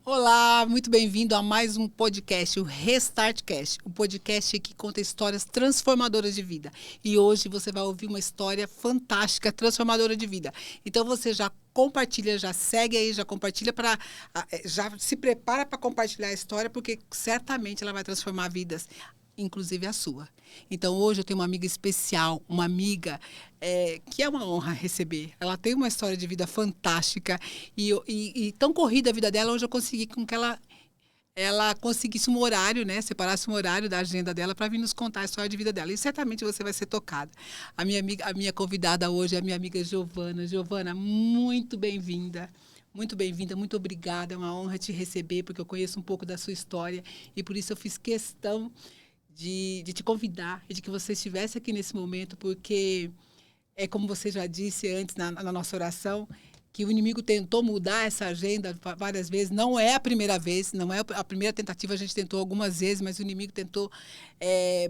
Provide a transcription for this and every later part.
Olá, muito bem-vindo a mais um podcast, o Restartcast, um podcast que conta histórias transformadoras de vida. E hoje você vai ouvir uma história fantástica, transformadora de vida. Então você já compartilha, já segue aí, já compartilha já se prepara para compartilhar a história, porque certamente ela vai transformar vidas, inclusive a sua. Então, hoje eu tenho uma amiga especial, uma amiga que é uma honra receber. Ela tem uma história de vida fantástica e tão corrida a vida dela, hoje eu consegui com que ela conseguisse um horário, né? Separasse um horário da agenda dela para vir nos contar a história de vida dela. E certamente você vai ser tocada. A minha convidada hoje é a minha amiga Giovana. Giovana, muito bem-vinda. Muito bem-vinda, muito obrigada. É uma honra te receber, porque eu conheço um pouco da sua história e por isso eu fiz questão de te convidar e de que você estivesse aqui nesse momento, porque é como você já disse antes na nossa oração, que o inimigo tentou mudar essa agenda várias vezes. Não é a primeira vez, não é a primeira tentativa, a gente tentou algumas vezes, mas o inimigo tentou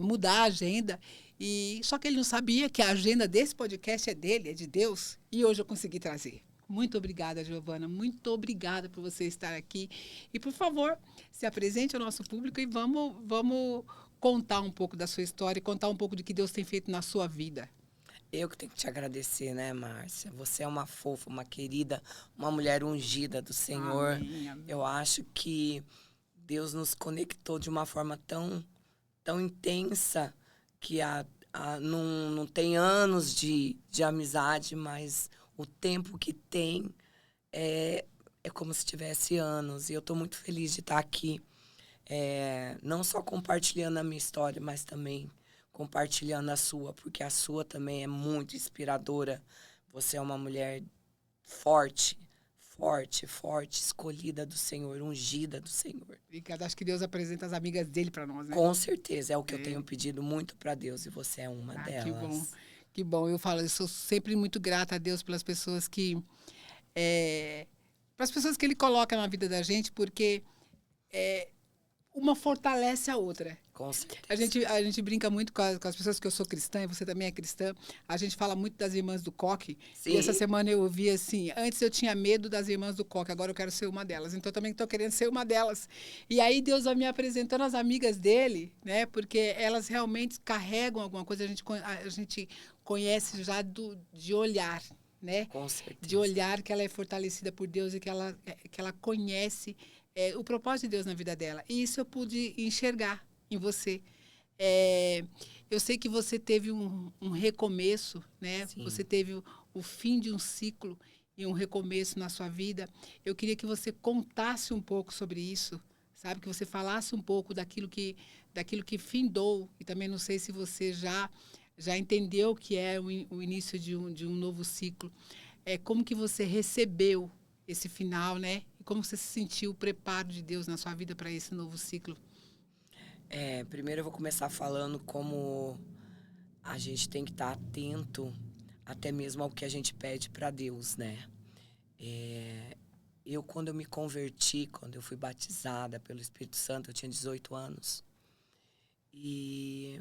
mudar a agenda. E só que ele não sabia que a agenda desse podcast é dele, é de Deus. E hoje eu consegui trazer. Muito obrigada, Giovana. Muito obrigada por você estar aqui. E, por favor, se apresente ao nosso público e vamos contar um pouco da sua história e contar um pouco do que Deus tem feito na sua vida. Eu que tenho que te agradecer, né, Márcia? Você é uma fofa, uma querida, uma mulher ungida do Senhor. Amém, amém. Eu acho que Deus nos conectou de uma forma tão intensa que não tem anos de amizade, mas o tempo que tem é como se tivesse anos. E eu estou muito feliz de estar aqui, não só compartilhando a minha história, mas também compartilhando a sua, porque a sua também é muito inspiradora. Você é uma mulher forte, escolhida do Senhor, ungida do Senhor. Obrigada. Acho que Deus apresenta as amigas dele para nós, né? Com certeza, é o que eu tenho pedido muito para Deus e você é uma delas. Que bom. Que bom. Eu sou sempre muito grata a Deus pelas pessoas para as pessoas que ele coloca na vida da gente, porque uma fortalece a outra. Com certeza. A gente brinca muito com as pessoas, que eu sou cristã e você também é cristã. A gente fala muito das irmãs do coque. Sim. E essa semana eu ouvi assim, antes eu tinha medo das irmãs do coque, agora eu quero ser uma delas. Então eu também estou querendo ser uma delas. E aí Deus vai me apresentando as amigas dele, né? Porque elas realmente carregam alguma coisa, a gente conhece já de olhar, né? Com certeza. De olhar que ela é fortalecida por Deus e que ela conhece o propósito de Deus na vida dela. E isso eu pude enxergar em você. Eu sei que você teve um recomeço, né? Sim. Você teve o fim de um ciclo e um recomeço na sua vida. Eu queria que você contasse um pouco sobre isso, sabe? Que você falasse um pouco daquilo que findou. E também não sei se você já entendeu que é o início de um novo ciclo. Como que você recebeu esse final, né? E como você se sentiu o preparo de Deus na sua vida para esse novo ciclo? Primeiro eu vou começar falando como a gente tem que estar atento até mesmo ao que a gente pede para Deus, né? Quando eu me converti, quando eu fui batizada pelo Espírito Santo, eu tinha 18 anos. E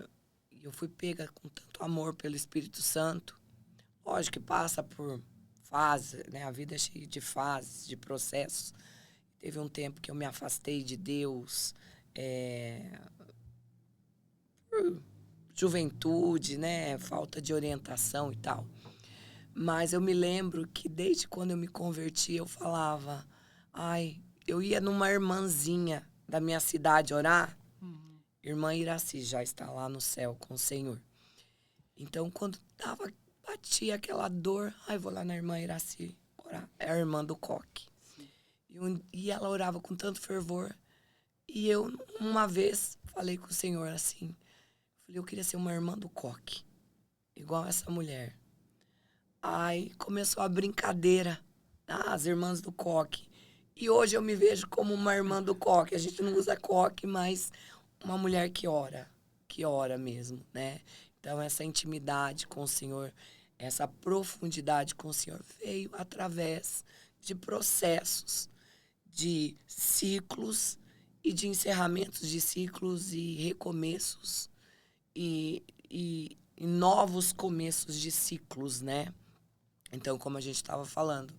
eu fui pega com tanto amor pelo Espírito Santo. Lógico que passa por fases, né? A vida é cheia de fases, de processos. Teve um tempo que eu me afastei de Deus, por juventude, né? Falta de orientação e tal. Mas eu me lembro que desde quando eu me converti, eu falava, eu ia numa irmãzinha da minha cidade orar. Irmã Iraci já está lá no céu com o Senhor. Então, quando batia aquela dor, vou lá na irmã Iraci orar. É a irmã do coque. E ela orava com tanto fervor. E eu, uma vez, falei com o Senhor assim, eu queria ser uma irmã do coque, igual essa mulher. Aí começou a brincadeira, as irmãs do coque. E hoje eu me vejo como uma irmã do coque. A gente não usa coque, mas uma mulher que ora mesmo, né? Então, essa intimidade com o Senhor, essa profundidade com o Senhor veio através de processos, de ciclos e de encerramentos de ciclos e recomeços e novos começos de ciclos, né? Então, como a gente estava falando,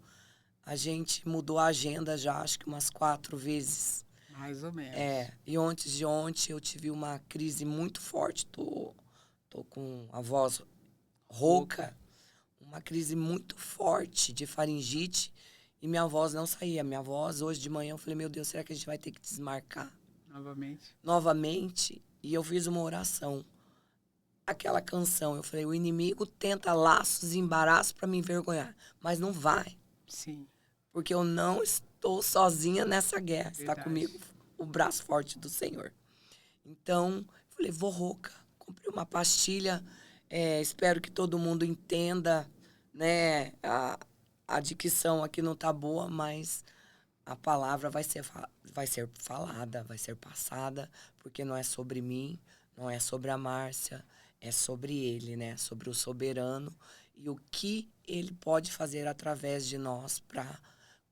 A gente mudou a agenda já, acho que umas 4 vezes. Mais ou menos. E antes de ontem eu tive uma crise muito forte. Tô com a voz rouca. Uma crise muito forte de faringite. E minha voz não saía. Minha voz, hoje de manhã, eu falei, meu Deus, será que a gente vai ter que desmarcar? Novamente. E eu fiz uma oração. Aquela canção, eu falei, o inimigo tenta laços e embaraços para me envergonhar. Mas não vai. Sim. Porque eu não estou sozinha nessa guerra. Verdade. Está comigo o braço forte do Senhor. Então, eu falei, vou rouca. Comprei uma pastilha. Espero que todo mundo entenda, né? A dicção aqui não tá boa, mas a palavra vai ser falada, vai ser passada, porque não é sobre mim, não é sobre a Márcia, é sobre ele, né? Sobre o soberano e o que ele pode fazer através de nós para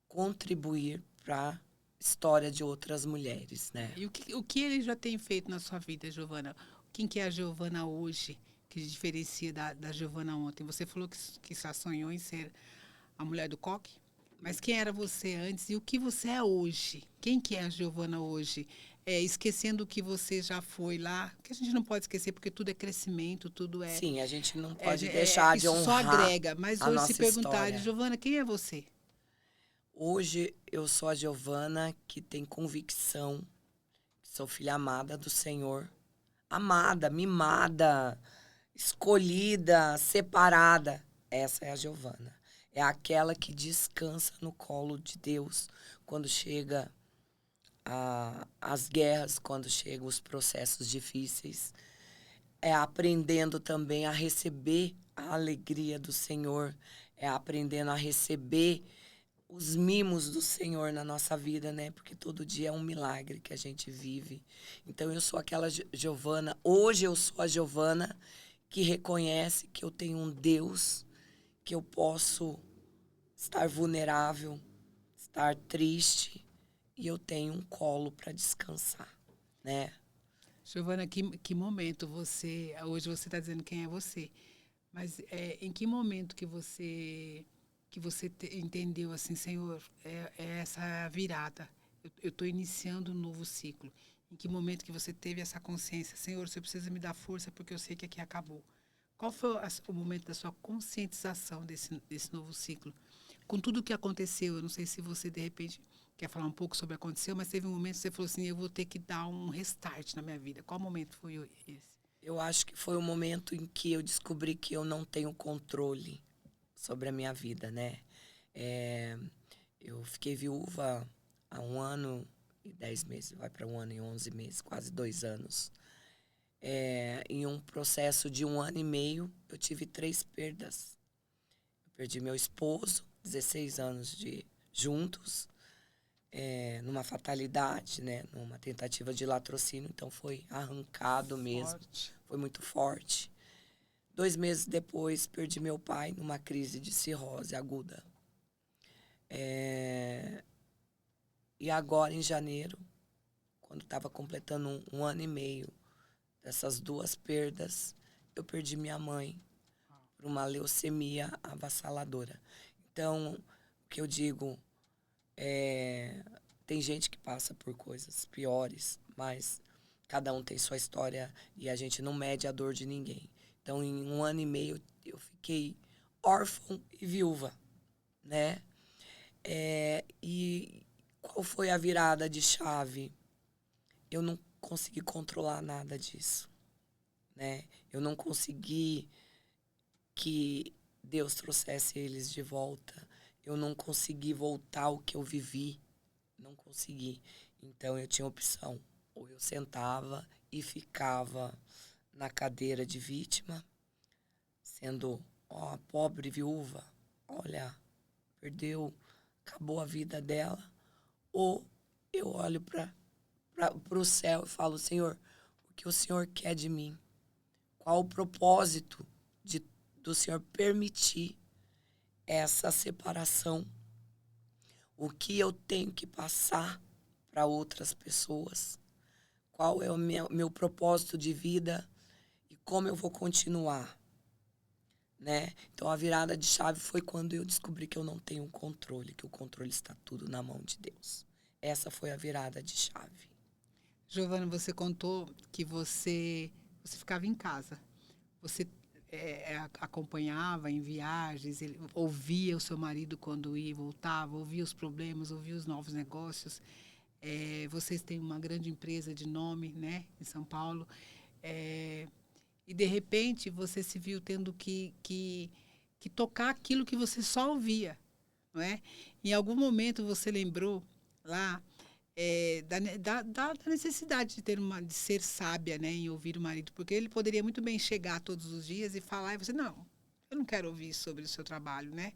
contribuir para a história de outras mulheres, né? E o que ele já tem feito na sua vida, Giovana? Quem que é a Giovana hoje, que se diferencia da Giovana ontem? Você falou que já sonhou em ser a mulher do coque, mas quem era você antes e o que você é hoje? Quem que é a Giovana hoje? Esquecendo o que você já foi lá, que a gente não pode esquecer, porque tudo é crescimento, tudo é... Sim, a gente não pode deixar de honrar. Isso só agrega, mas a hoje nossa se perguntar, história. Giovana, quem é você? Hoje eu sou a Giovana que tem convicção, que sou filha amada do Senhor. Amada, mimada, escolhida, separada. Essa é a Giovana. É aquela que descansa no colo de Deus quando chega as guerras, quando chegam os processos difíceis. É aprendendo também a receber a alegria do Senhor. É aprendendo a receber os mimos do Senhor na nossa vida, né? Porque todo dia é um milagre que a gente vive. Então eu sou aquela Giovana, hoje eu sou a Giovana que reconhece que eu tenho um Deus, que eu posso estar vulnerável, estar triste, e eu tenho um colo para descansar, né? Giovana, que momento hoje você está dizendo quem é você, mas em que momento que você entendeu assim, Senhor, é essa virada, eu estou iniciando um novo ciclo. Em que momento que você teve essa consciência, Senhor, você precisa me dar força porque eu sei que aqui acabou? Qual foi o momento da sua conscientização desse novo ciclo? Com tudo o que aconteceu, eu não sei se você, de repente, quer falar um pouco sobre o que aconteceu, mas teve um momento que você falou assim, eu vou ter que dar um restart na minha vida. Qual momento foi esse? Eu acho que foi o momento em que eu descobri que eu não tenho controle sobre a minha vida, né? Eu fiquei viúva há 1 ano e 10 meses, vai para 1 ano e 11 meses, quase 2 anos. Em um processo de 1 ano e meio, eu tive 3 perdas. Eu perdi meu esposo, 16 anos juntos, numa fatalidade, né? Numa tentativa de latrocínio, então foi arrancado mesmo. Foi muito forte. 2 meses depois, perdi meu pai numa crise de cirrose aguda. E agora, em janeiro, quando estava completando 1 ano e meio dessas 2 perdas, eu perdi minha mãe por uma leucemia avassaladora. Então, o que eu digo tem gente que passa por coisas piores, mas cada um tem sua história e a gente não mede a dor de ninguém. Então, em 1 ano e meio, eu fiquei órfã e viúva, né? E qual foi a virada de chave? Eu não consegui controlar nada disso, né? Eu não consegui que Deus trouxesse eles de volta. Eu não consegui voltar ao que eu vivi. Não consegui. Então, eu tinha opção. Ou eu sentava e ficava na cadeira de vítima, sendo, a pobre viúva, olha, perdeu, acabou a vida dela. Ou eu olho para o céu e falo, Senhor, o que o Senhor quer de mim? Qual o propósito do Senhor permitir essa separação? O que eu tenho que passar para outras pessoas? Qual é o meu propósito de vida e como eu vou continuar, né? Então, a virada de chave foi quando eu descobri que eu não tenho controle, que o controle está tudo na mão de Deus. Essa foi a virada de chave. Giovana, você contou que você ficava em casa. Você acompanhava em viagens, ouvia o seu marido quando ia e voltava, ouvia os problemas, ouvia os novos negócios. Vocês têm uma grande empresa de nome, né, em São Paulo. E, de repente, você se viu tendo que tocar aquilo que você só ouvia, não é? Em algum momento você lembrou lá da necessidade de ser sábia, né, em ouvir o marido, porque ele poderia muito bem chegar todos os dias e falar, e você, não, eu não quero ouvir sobre o seu trabalho, né?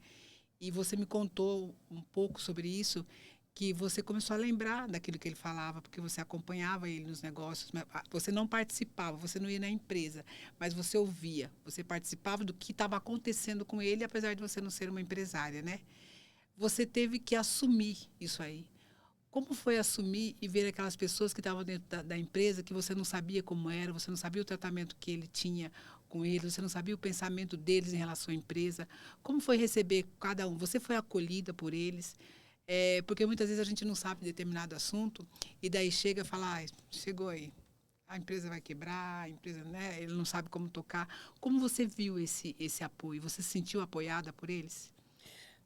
E você me contou um pouco sobre isso, que você começou a lembrar daquilo que ele falava, porque você acompanhava ele nos negócios, mas você não participava, você não ia na empresa, mas você ouvia, você participava do que estava acontecendo com ele, apesar de você não ser uma empresária, né? Você teve que assumir isso aí. Como foi assumir e ver aquelas pessoas que estavam dentro da empresa, que você não sabia como era, você não sabia o tratamento que ele tinha com eles, você não sabia o pensamento deles em relação à empresa? Como foi receber cada um? Você foi acolhida por eles? Porque muitas vezes a gente não sabe determinado assunto e daí chega e fala, chegou aí, a empresa vai quebrar, a empresa, né, ele não sabe como tocar. Como você viu esse apoio? Você se sentiu apoiada por eles?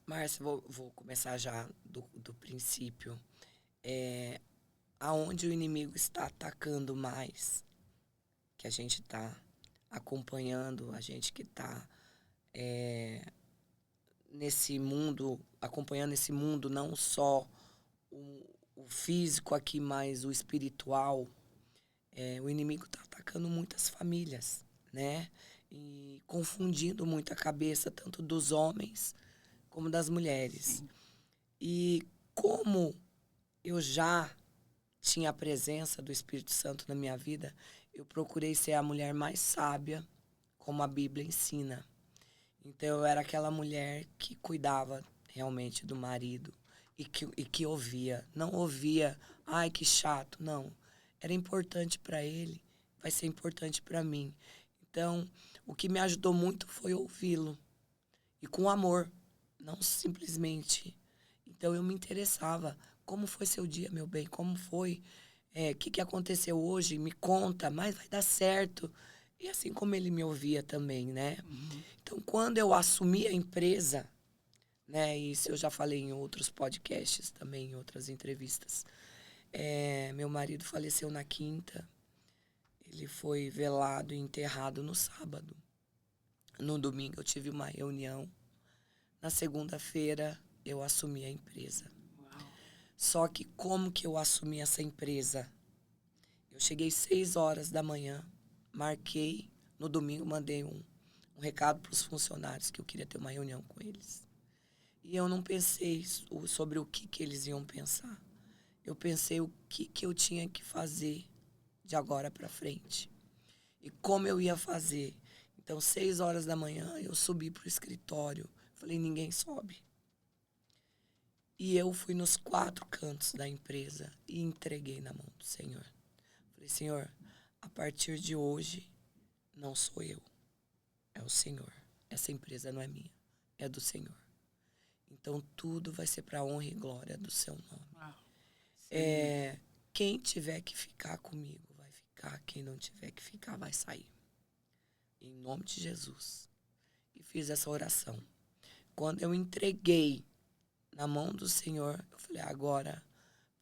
Márcia, vou começar já do princípio. Aonde o inimigo está atacando mais, que a gente está acompanhando, a gente que está nesse mundo, acompanhando esse mundo, não só o físico aqui, mas o espiritual, o inimigo está atacando muitas famílias, né? E confundindo muito a cabeça, tanto dos homens como das mulheres. Sim. E como eu já tinha a presença do Espírito Santo na minha vida, eu procurei ser a mulher mais sábia, como a Bíblia ensina. Então, eu era aquela mulher que cuidava realmente do marido e que ouvia. Não ouvia, ai, que chato. Não. Era importante para ele, vai ser importante para mim. Então, o que me ajudou muito foi ouvi-lo. E com amor, não simplesmente. Então, eu me interessava. Como foi seu dia, meu bem? Como foi? O que aconteceu hoje? Me conta, mas vai dar certo. E assim como ele me ouvia também, né? Uhum. Então, quando eu assumi a empresa, né? Isso eu já falei em outros podcasts também, em outras entrevistas. Meu marido faleceu na quinta. Ele foi velado e enterrado no sábado. No domingo eu tive uma reunião. Na segunda-feira eu assumi a empresa. Uau. Só que como que eu assumi essa empresa? Eu cheguei 6 horas da manhã, marquei, no domingo mandei um recado para os funcionários que eu queria ter uma reunião com eles. E eu não pensei sobre o que eles iam pensar. Eu pensei o que eu tinha que fazer de agora para frente. E como eu ia fazer. Então, 6 horas da manhã, eu subi para o escritório. Falei, ninguém sobe. E eu fui nos 4 cantos da empresa e entreguei na mão do Senhor. Falei, Senhor, a partir de hoje, não sou eu, é o Senhor. Essa empresa não é minha, é do Senhor. Então, tudo vai ser para a honra e glória do seu nome. Uau. Quem tiver que ficar comigo vai ficar, quem não tiver que ficar vai sair. Em nome de Jesus. E fiz essa oração. Quando eu entreguei na mão do Senhor, eu falei, agora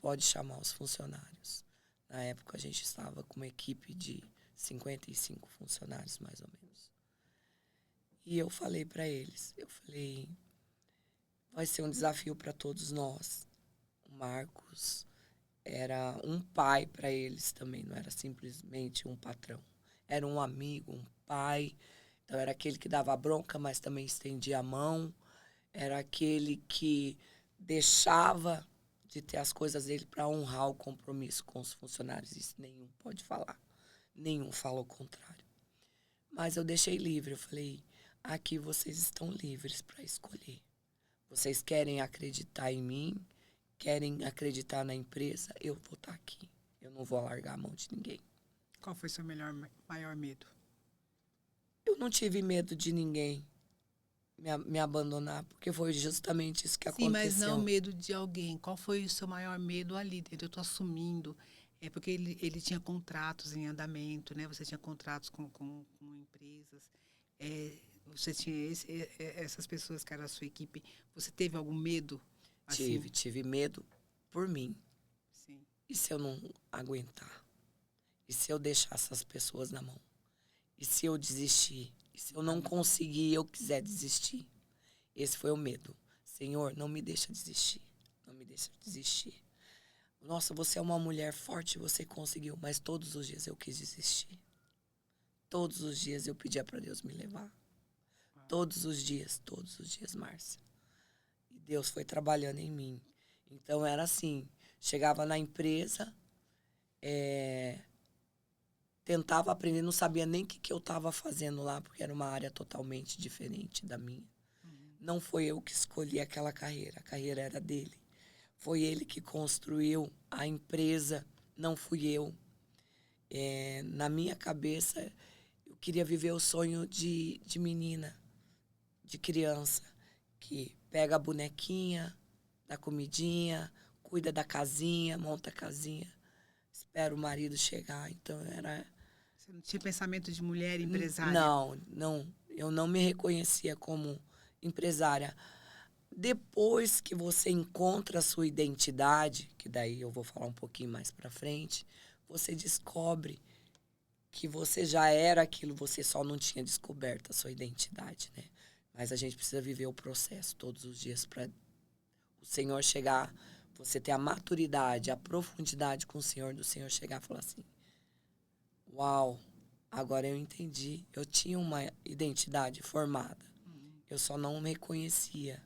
pode chamar os funcionários. Na época, a gente estava com uma equipe de 55 funcionários, mais ou menos. E eu falei para eles, vai ser um desafio para todos nós. O Marcos era um pai para eles também, não era simplesmente um patrão. Era um amigo, um pai. Então, era aquele que dava bronca, mas também estendia a mão. Era aquele que deixava de ter as coisas dele para honrar o compromisso com os funcionários. Isso nenhum pode falar. Nenhum fala o contrário. Mas eu deixei livre. Eu falei, aqui vocês estão livres para escolher. Vocês querem acreditar em mim, querem acreditar na empresa, eu vou estar aqui. Eu não vou largar a mão de ninguém. Qual foi seu maior medo? Eu não tive medo de ninguém. me abandonar, porque foi justamente isso que Sim, mas não aconteceu. medo de alguém. Qual foi o seu maior medo ali? Entendeu? Eu estou assumindo. É porque ele tinha contratos em andamento, né? Você tinha contratos com empresas. É, você tinha essas pessoas que eram a sua equipe. Você teve algum medo? Assim, Tive medo por mim. sim. E se eu não aguentar? E se eu deixar essas pessoas na mão? E se eu desistir? E se eu não conseguir e eu quiser desistir? Esse foi o medo. Senhor, não me deixa desistir. Não me deixa desistir. Nossa, você é uma mulher forte, você conseguiu, mas todos os dias eu quis desistir. Todos os dias eu pedia para Deus me levar. Todos os dias, Márcia. E Deus foi trabalhando em mim. Então era assim, chegava na empresa, tentava aprender, não sabia nem o que eu estava fazendo lá, porque era uma área totalmente diferente da minha. Não foi eu que escolhi aquela carreira, a carreira era dele. Foi ele que construiu a empresa, não fui eu. Na minha cabeça, eu queria viver o sonho de menina, de criança, que pega a bonequinha, dá comidinha, cuida da casinha, monta a casinha, espera o marido chegar. Então era. Você não tinha pensamento de mulher empresária? Não, eu não me reconhecia como empresária. Depois que você encontra a sua identidade, que daí eu vou falar um pouquinho mais pra frente, você descobre que você já era aquilo, você só não tinha descoberto a sua identidade, né? Mas a gente precisa viver o processo todos os dias para o Senhor chegar, você ter a maturidade, a profundidade com o Senhor, do Senhor chegar e falar assim: uau, agora eu entendi, eu tinha uma identidade formada, eu só não me reconhecia.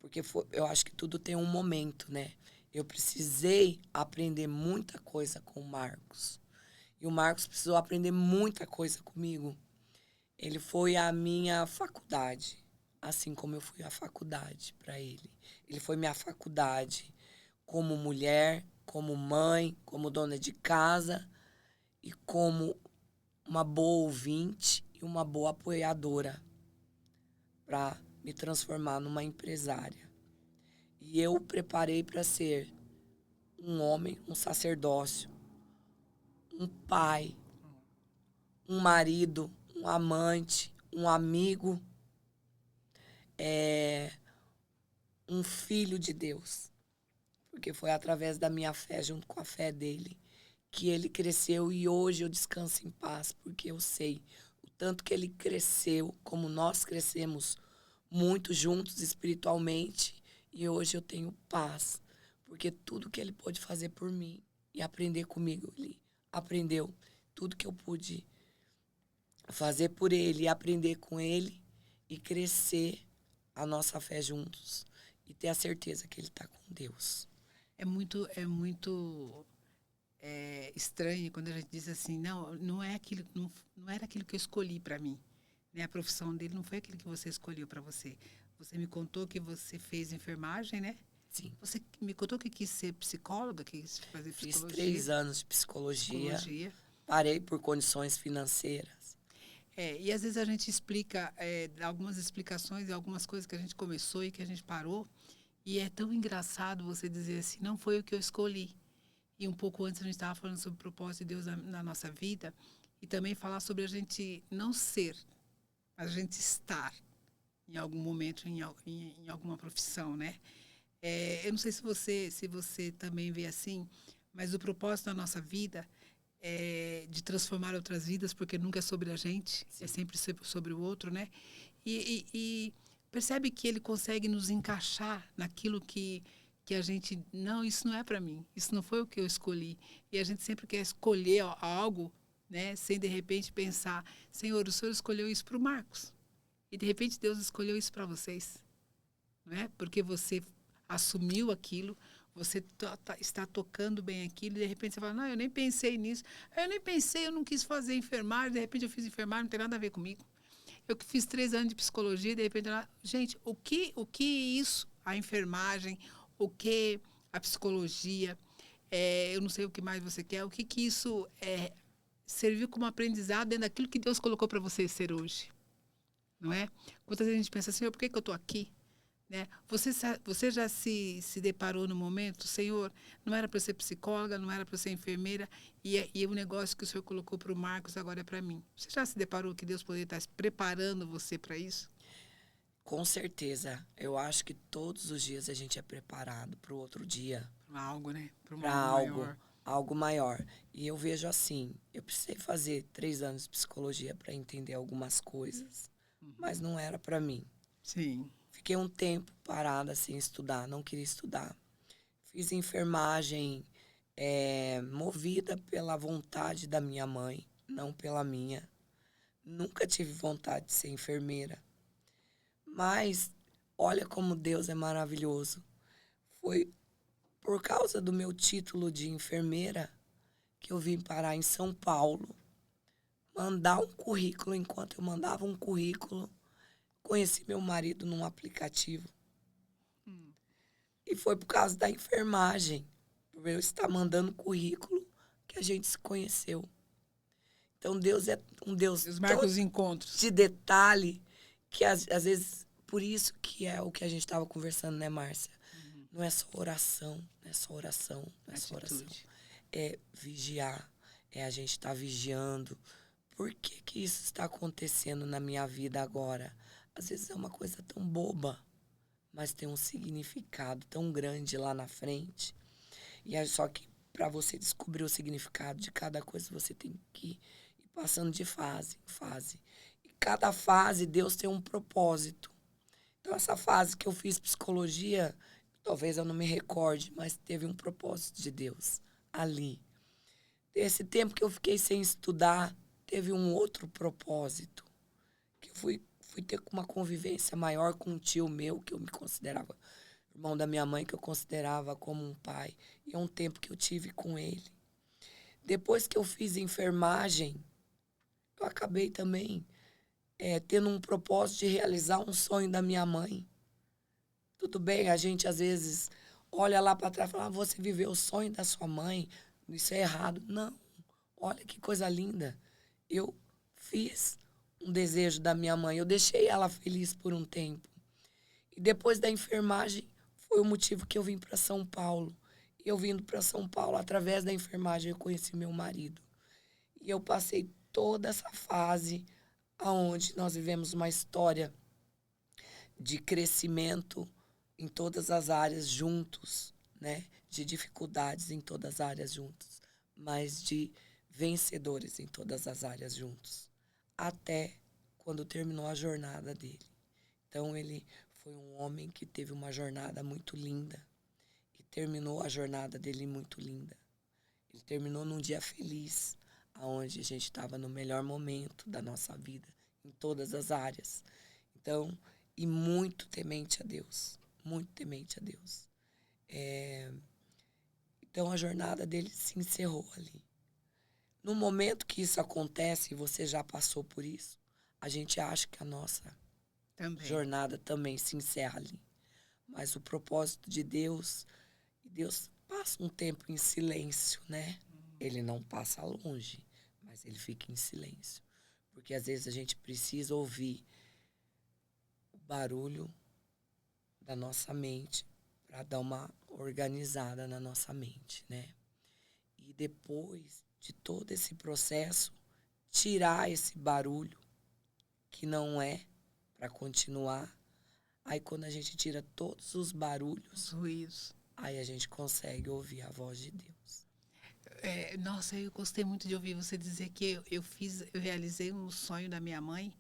Porque eu acho que tudo tem um momento, né? Eu precisei aprender muita coisa com o Marcos. E o Marcos precisou aprender muita coisa comigo. Ele foi a minha faculdade, assim como eu fui a faculdade para ele. Ele foi minha faculdade como mulher, como mãe, como dona de casa e como uma boa ouvinte e uma boa apoiadora para me transformar numa empresária. E eu preparei para ser um homem, um sacerdócio, um pai, um marido, um amante, um amigo, um filho de Deus. Porque foi através da minha fé, junto com a fé dele, que ele cresceu e hoje eu descanso em paz, porque eu sei o tanto que ele cresceu, como nós crescemos muito juntos espiritualmente, e hoje eu tenho paz, porque tudo que ele pôde fazer por mim e aprender comigo, ele aprendeu tudo que eu pude fazer por ele, aprender com ele e crescer a nossa fé juntos e ter a certeza que ele está com Deus. É muito estranho quando a gente diz assim, não é aquilo, não era aquilo que eu escolhi para mim, né? A profissão dele não foi aquilo que você escolheu para você. Você me contou que você fez enfermagem, né? Sim. Você me contou que quis ser psicóloga, que quis fazer Fiz psicologia. 3 anos de psicologia. Parei por condições financeiras. E às vezes a gente explica, dá algumas explicações e algumas coisas que a gente começou e que a gente parou. E é tão engraçado você dizer assim, não foi o que eu escolhi. E um pouco antes a gente estava falando sobre o propósito de Deus na nossa vida e também falar sobre a gente não ser, mas a gente estar em algum momento, em alguma profissão, né? Eu não sei se você também vê assim, mas o propósito da nossa vida é de transformar outras vidas, porque nunca é sobre a gente, Sim. é sempre sobre o outro, né? E percebe que ele consegue nos encaixar naquilo que a gente, não, isso não é para mim, isso não foi o que eu escolhi. E a gente sempre quer escolher algo, né, sem de repente pensar, Senhor, o Senhor escolheu isso para o Marcos. E de repente Deus escolheu isso para vocês. Não é? Porque você assumiu aquilo, você está tocando bem aquilo, e de repente você fala, não, eu nem pensei nisso. Eu não quis fazer enfermagem, de repente eu fiz enfermagem, não tem nada a ver comigo. Eu que fiz 3 anos de psicologia, de repente, gente, o que isso, a enfermagem, o que a psicologia, eu não sei o que mais você quer, o que isso serviu como aprendizado dentro daquilo que Deus colocou para você ser hoje? não é? Quantas vezes a gente pensa, Senhor, por que que eu estou aqui? Né? Você já se deparou no momento, Senhor, não era para eu ser psicóloga, não era para eu ser enfermeira, e o negócio que o Senhor colocou para o Marcos agora é para mim. Você já se deparou que Deus poderia estar preparando você para isso? Com certeza. Eu acho que todos os dias a gente é preparado para o outro dia, Para algo, né? Para para algo algo, maior. algo maior. E eu vejo assim, eu precisei fazer 3 anos de psicologia para entender algumas coisas, mas não era para mim. Sim. Fiquei um tempo parada sem estudar, não queria estudar. Fiz enfermagem, movida pela vontade da minha mãe, não pela minha. Nunca tive vontade de ser enfermeira. Mas olha como Deus é maravilhoso. Foi por causa do meu título de enfermeira que eu vim parar em São Paulo, mandar um currículo. Enquanto eu mandava um currículo, conheci meu marido num aplicativo. E foi por causa da enfermagem, por eu estar mandando currículo, que a gente se conheceu. Então Deus é um Deus Deus tão marca os encontros. de detalhe que às vezes, por isso que é o que a gente estava conversando, né, Márcia? Não é só oração, não é só oração, não é só oração. Atitude. É vigiar, é a gente estar vigiando. Por que que isso está acontecendo na minha vida agora? Às vezes é uma coisa tão boba, mas tem um significado tão grande lá na frente. E é só que para você descobrir o significado de cada coisa, você tem que ir passando de fase em fase. E cada fase, Deus tem um propósito. Então, essa fase que eu fiz psicologia, talvez eu não me recorde, mas teve um propósito de Deus ali. Esse tempo que eu fiquei sem estudar, teve um outro propósito. Que eu fui ter uma convivência maior com um tio meu, que eu me considerava irmão da minha mãe, que eu considerava como um pai. E é um tempo que eu tive com ele. Depois que eu fiz enfermagem, eu acabei também tendo um propósito de realizar um sonho da minha mãe. Tudo bem, a gente às vezes olha lá para trás e fala, você viveu o sonho da sua mãe, isso é errado. Não, olha que coisa linda. Eu fiz um desejo da minha mãe, eu deixei ela feliz por um tempo. E depois da enfermagem, foi o motivo que eu vim para São Paulo. E eu vindo para São Paulo, através da enfermagem, eu conheci meu marido. E eu passei toda essa fase onde nós vivemos uma história de crescimento em todas as áreas juntos, né? De dificuldades em todas as áreas juntos, mas de vencedores em todas as áreas juntos, até quando terminou a jornada dele. Então ele foi um homem que teve uma jornada muito linda e terminou a jornada dele muito linda. Ele terminou num dia feliz, aonde a gente estava no melhor momento da nossa vida, em todas as áreas. Então, e muito temente a Deus, muito temente a Deus. Então, a jornada dele se encerrou ali. No momento que isso acontece, e você já passou por isso, a gente acha que a nossa jornada também se encerra ali. Mas o propósito de Deus, Deus passa um tempo em silêncio, né? Ele não passa longe, mas ele fica em silêncio. Porque às vezes a gente precisa ouvir o barulho da nossa mente para dar uma organizada na nossa mente, né? E depois de todo esse processo, tirar esse barulho que não é para continuar. Aí quando a gente tira todos os barulhos, Os ruídos. aí a gente consegue ouvir a voz de Deus. Nossa, eu gostei muito de ouvir você dizer que eu realizei um sonho da minha mãe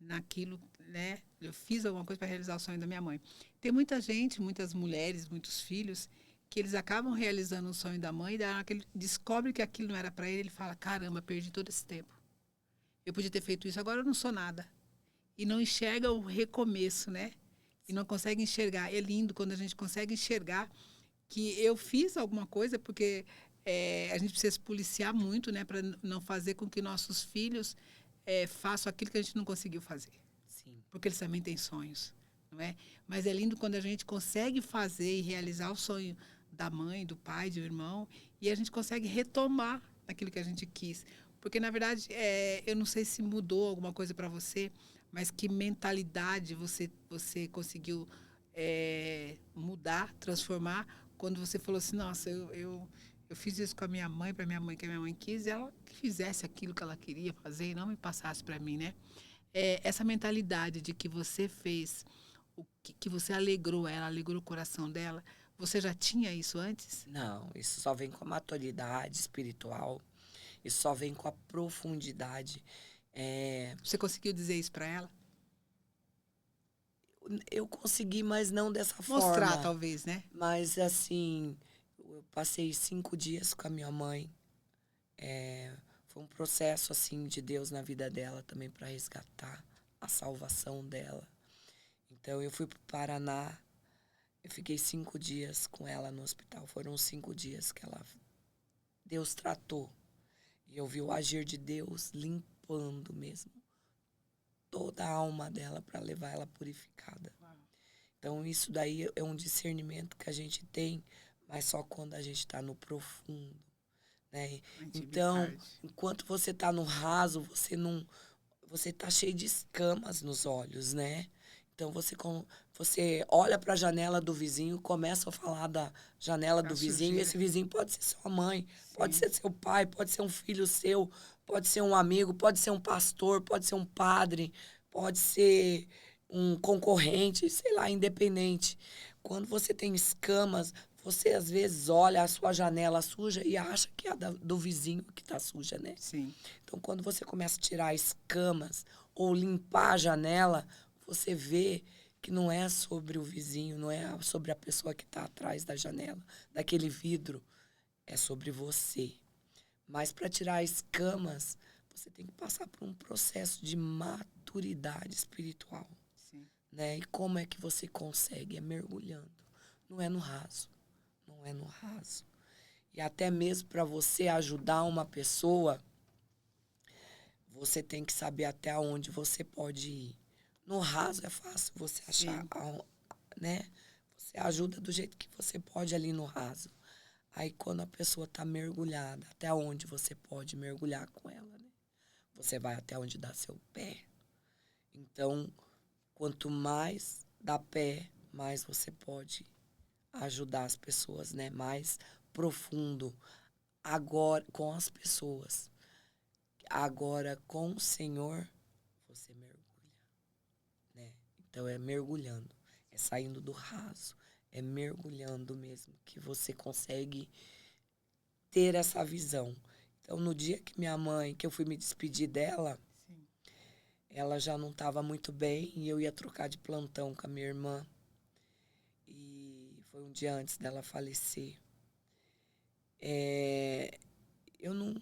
naquilo, né? Eu fiz alguma coisa para realizar o sonho da minha mãe. Tem muita gente, muitas mulheres, muitos filhos, que eles acabam realizando o sonho da mãe, e daí ele descobre que aquilo não era para ele fala, caramba, perdi todo esse tempo. Eu podia ter feito isso, agora eu não sou nada. E não enxerga o recomeço, né? E não consegue enxergar. É lindo quando a gente consegue enxergar que eu fiz alguma coisa, porque a gente precisa se policiar muito, né? Para não fazer com que nossos filhos façam aquilo que a gente não conseguiu fazer. Sim. Porque eles também têm sonhos, não é? Mas é lindo quando a gente consegue fazer e realizar o sonho da mãe, do pai, do irmão, e a gente consegue retomar aquilo que a gente quis. Porque, na verdade, eu não sei se mudou alguma coisa para você, Mas que mentalidade você conseguiu mudar, transformar, quando você falou assim, nossa, eu fiz isso com a minha mãe, para minha mãe, que a minha mãe quis, e ela que fizesse aquilo que ela queria fazer e não me passasse para mim, né? Essa mentalidade de que você fez, que você alegrou ela, alegrou o coração dela, você já tinha isso antes? Não, isso só vem com a maturidade espiritual, isso só vem com a profundidade. Você conseguiu dizer isso para ela? Eu consegui, mas não dessa Mostrar, forma. talvez, né? Mas, assim, eu passei 5 dias com a minha mãe. Foi um processo, assim, de Deus na vida dela também para resgatar a salvação dela. Então, eu fui para o Paraná. Eu fiquei 5 dias com ela no hospital. Foram 5 dias que Deus tratou. E eu vi o agir de Deus limpando mesmo toda a alma dela para levar ela purificada. Então, isso daí é um discernimento que a gente tem, mas só quando a gente está no profundo, né? Então, enquanto você está no raso, você tá cheio de escamas nos olhos, né? Então, você olha para a janela do vizinho, começa a falar da janela do vizinho, e esse vizinho pode ser sua mãe, pode ser seu pai, pode ser um filho seu, pode ser um amigo, pode ser um pastor, pode ser um padre, pode ser um concorrente, sei lá, independente. Quando você tem escamas, você às vezes olha a sua janela suja e acha que é a do vizinho que está suja, né? Sim. Então, quando você começa a tirar escamas ou limpar a janela, você vê que não é sobre o vizinho, não é sobre a pessoa que está atrás da janela, daquele vidro, é sobre você. Mas para tirar escamas, você tem que passar por um processo de maturidade espiritual. Sim. Né? E como é que você consegue? É mergulhando. Não é no raso. Não é no raso. E até mesmo para você ajudar uma pessoa, você tem que saber até onde você pode ir. No raso é fácil você achar, né? Você ajuda do jeito que você pode ali no raso. Aí quando a pessoa está mergulhada, até onde você pode mergulhar com ela, né? Você vai até onde dá seu pé. Então, quanto mais dá pé, mais você pode ajudar as pessoas, né? Mais profundo. Agora, com as pessoas. Agora, com o Senhor, você mergulha, né? Então, é mergulhando. É saindo do raso. É mergulhando mesmo que você consegue ter essa visão. Então, no dia que eu fui me despedir dela, Sim. ela já não estava muito bem e eu ia trocar de plantão com a minha irmã. E foi um dia antes dela falecer. Eu não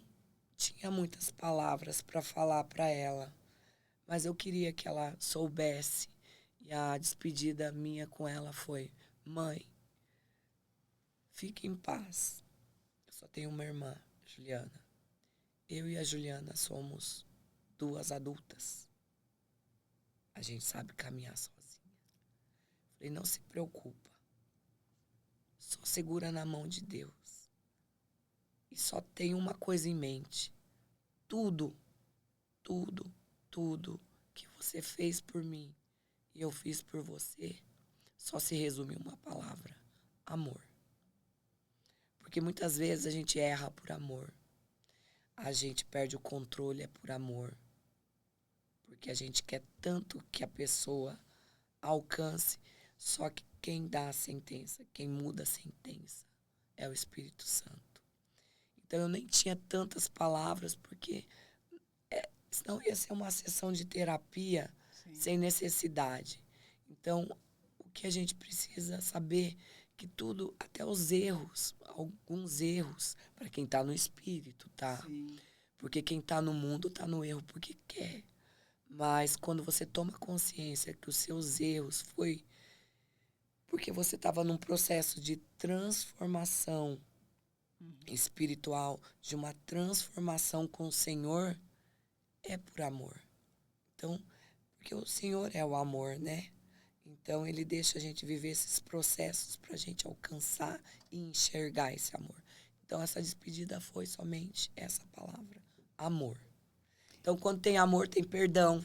tinha muitas palavras para falar para ela, mas eu queria que ela soubesse. E a despedida minha com ela foi: mãe, fique em paz. Eu só tenho uma irmã, Juliana. Eu e a Juliana somos 2 adultas. A gente sabe caminhar sozinha. Falei, não se preocupa. Só segura na mão de Deus. E só tem uma coisa em mente. Tudo, tudo, tudo que você fez por mim e eu fiz por você, só se resume em uma palavra: amor. Porque muitas vezes a gente erra por amor. A gente perde o controle por amor. Porque a gente quer tanto que a pessoa alcance, só que quem dá a sentença, quem muda a sentença é o Espírito Santo. Então eu nem tinha tantas palavras, porque senão ia ser uma sessão de terapia sem necessidade. Então, o que a gente precisa saber que tudo, até os erros, alguns erros, para quem está no espírito, tá? Sim. Porque quem está no mundo está no erro porque quer. Mas quando você toma consciência que os seus erros foi porque você estava num processo de transformação espiritual, de uma transformação com o Senhor, é por amor. Então, porque o Senhor é o amor, né? Então, Ele deixa a gente viver esses processos para a gente alcançar e enxergar esse amor. Então, essa despedida foi somente essa palavra, amor. Então, quando tem amor, tem perdão,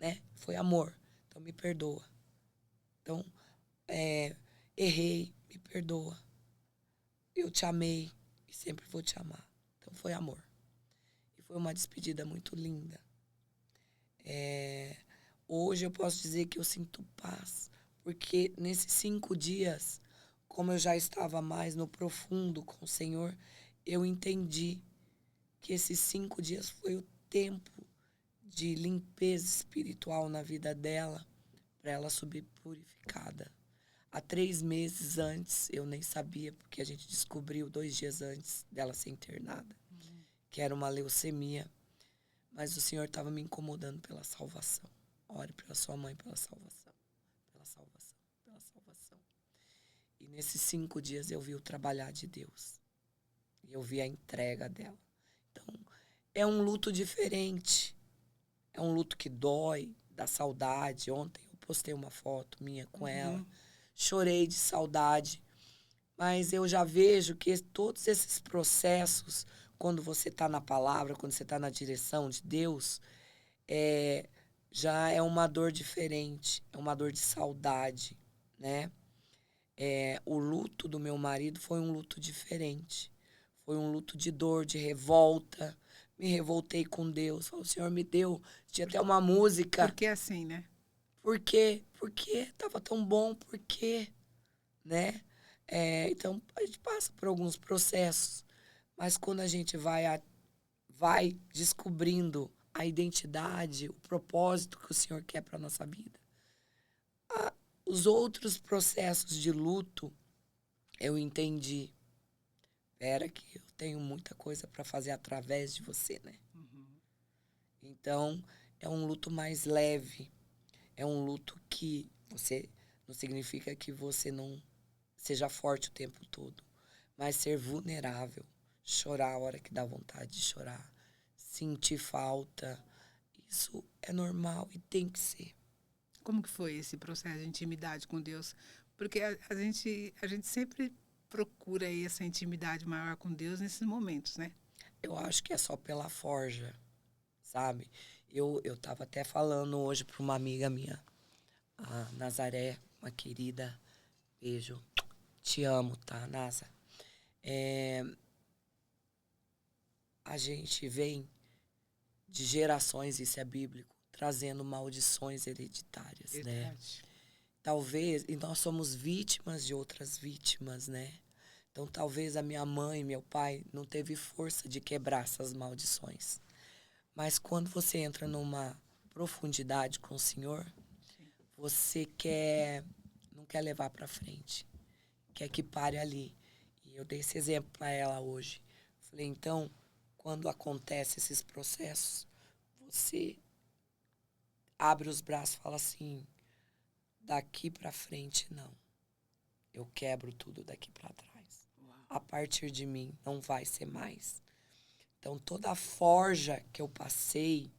né? Foi amor. Então, me perdoa. Então, errei, me perdoa. Eu te amei e sempre vou te amar. Então, foi amor. E foi uma despedida muito linda. Hoje eu posso dizer que eu sinto paz, porque nesses 5 dias, como eu já estava mais no profundo com o Senhor, eu entendi que esses 5 dias foi o tempo de limpeza espiritual na vida dela, para ela subir purificada. Há 3 meses antes, eu nem sabia, porque a gente descobriu 2 dias antes dela ser internada, que era uma leucemia. Mas o Senhor estava me incomodando pela salvação. Ore pela sua mãe pela salvação. Pela salvação, pela salvação. E nesses 5 dias eu vi o trabalhar de Deus. E eu vi a entrega dela. Então, é um luto diferente. É um luto que dói, dá saudade. Ontem eu postei uma foto minha com ela. Chorei de saudade. Mas eu já vejo que todos esses processos, quando você está na palavra, quando você está na direção de Deus, já é uma dor diferente, é uma dor de saudade, né? O luto do meu marido foi um luto diferente. Foi um luto de dor, de revolta. Me revoltei com Deus. Falei, o Senhor me deu. Tinha até uma música. Porque é assim, né? Por quê? Por quê? Tava tão bom, por quê? Né? Então, a gente passa por alguns processos. Mas quando a gente vai descobrindo a identidade, o propósito que o Senhor quer para a nossa vida, os outros processos de luto, eu entendi. Espera que eu tenho muita coisa para fazer através de você, né? Então, é um luto mais leve. É um luto que você não significa que você não seja forte o tempo todo, mas ser vulnerável, chorar a hora que dá vontade de chorar, sentir falta, isso é normal e tem que ser. Como que foi esse processo de intimidade com Deus? Porque a gente sempre procura aí essa intimidade maior com Deus nesses momentos, né? Eu acho que é só pela forja, sabe? Eu tava até falando hoje para uma amiga minha, a Nazaré, uma querida, beijo, te amo, tá, Nasa? A gente vem de gerações, isso é bíblico, trazendo maldições hereditárias, né? Verdade. Talvez, e nós somos vítimas de outras vítimas, né? Então, talvez a minha mãe, meu pai, não teve força de quebrar essas maldições. Mas quando você entra numa profundidade com o Senhor, você não quer levar para frente, quer que pare ali. E eu dei esse exemplo para ela hoje. Falei, então, quando acontecem esses processos, você abre os braços e fala assim, daqui para frente não. Eu quebro tudo daqui para trás. A partir de mim não vai ser mais. Então toda a forja que eu passei,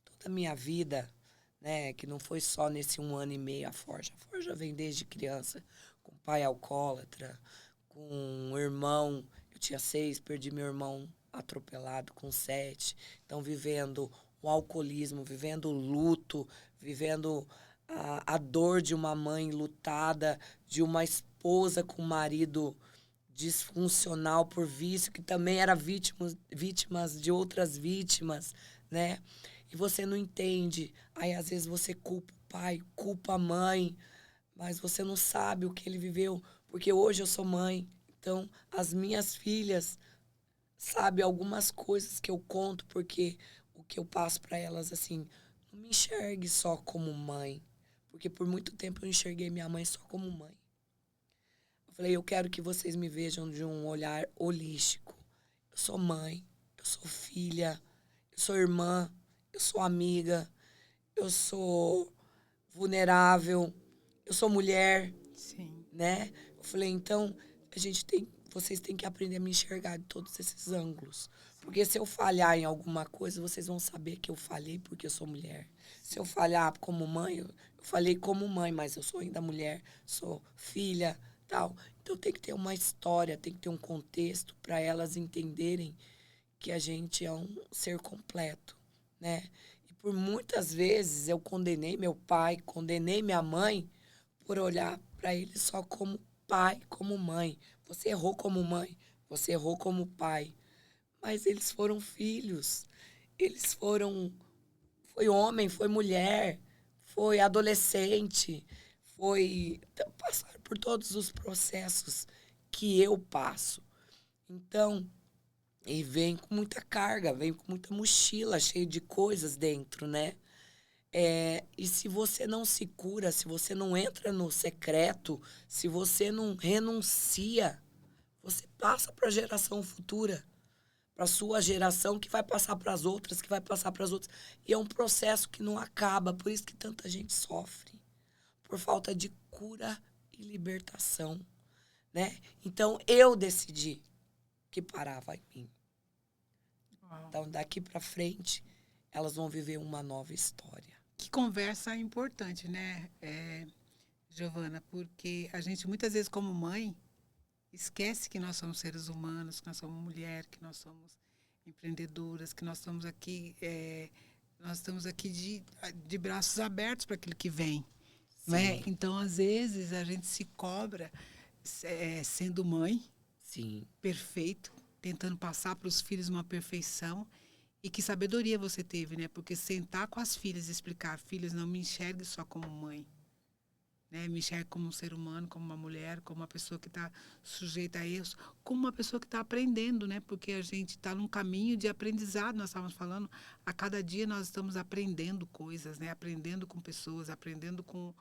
toda a minha vida, né, que não foi só nesse 1 ano e meio a forja. A forja vem desde criança, com pai alcoólatra, com um irmão. Eu tinha 6, perdi meu irmão atropelado com 7. Então vivendo o alcoolismo, vivendo o luto, vivendo a dor de uma mãe lutada, de uma esposa com um marido disfuncional por vício, que também era vítimas de outras vítimas, né? E você não entende. Aí, às vezes, você culpa o pai, culpa a mãe, mas você não sabe o que ele viveu. Porque hoje eu sou mãe, então as minhas filhas sabem algumas coisas que eu conto, porque o que eu passo para elas, assim, não me enxergue só como mãe. Porque por muito tempo eu enxerguei minha mãe só como mãe. Eu falei, eu quero que vocês me vejam de um olhar holístico. Eu sou mãe, eu sou filha, eu sou irmã, eu sou amiga, eu sou vulnerável, eu sou mulher, Sim. né? Eu falei, então, vocês têm que aprender a me enxergar de todos esses ângulos. Porque se eu falhar em alguma coisa, vocês vão saber que eu falhei porque eu sou mulher. Se eu falhar como mãe, eu falhei como mãe, mas eu sou ainda mulher, sou filha, tal. Então tem que ter uma história, tem que ter um contexto para elas entenderem que a gente é um ser completo, né? E por muitas vezes eu condenei meu pai, condenei minha mãe por olhar para eles só como pai, como mãe. Você errou como mãe, você errou como pai. Mas eles foram filhos. Eles foram. Foi homem, foi mulher, foi adolescente, foi. Passaram por todos os processos que eu passo. Então, e vem com muita carga, vem com muita mochila cheia de coisas dentro, né? E se você não se cura, se você não entra no secreto, se você não renuncia, você passa para a geração futura, para a sua geração, que vai passar para as outras, que vai passar para as outras. E é um processo que não acaba, por isso que tanta gente sofre, por falta de cura e libertação, né? Então, eu decidi que parava em mim. Uau. Então, daqui para frente, elas vão viver uma nova história. Que conversa importante, né, Giovana? Porque a gente, muitas vezes, como mãe, esquece que nós somos seres humanos, que nós somos mulher, que nós somos empreendedoras, que nós estamos aqui de braços abertos para aquilo que vem. Não é? Sim. Então, às vezes, a gente se cobra sendo mãe, Sim. perfeito, tentando passar para os filhos uma perfeição. E que sabedoria você teve, né? Porque sentar com as filhas e explicar, filhas, não me enxergue só como mãe, né? Me enxergue como um ser humano, como uma mulher, como uma pessoa que está sujeita a erros, como uma pessoa que está aprendendo, né? Porque a gente está num caminho de aprendizado, nós estávamos falando, a cada dia nós estamos aprendendo coisas, né? Aprendendo com pessoas, aprendendo com...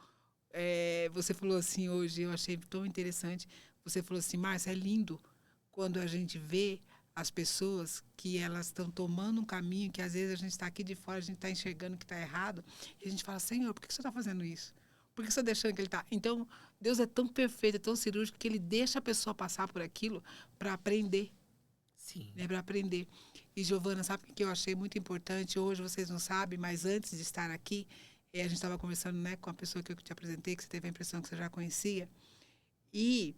você falou assim hoje, eu achei tão interessante, você falou assim, Márcia, é lindo quando a gente vê as pessoas que elas estão tomando um caminho que às vezes a gente está aqui de fora, a gente está enxergando que está errado, e a gente fala, Senhor, por que você está fazendo isso? Por que você está deixando que ele está? Então, Deus é tão perfeito, é tão cirúrgico, que ele deixa a pessoa passar por aquilo para aprender, Sim. né? Para aprender. E, Giovana, sabe o que eu achei muito importante? Hoje vocês não sabem, mas antes de estar aqui, a gente estava conversando, né, com a pessoa que eu te apresentei, que você teve a impressão que você já conhecia, e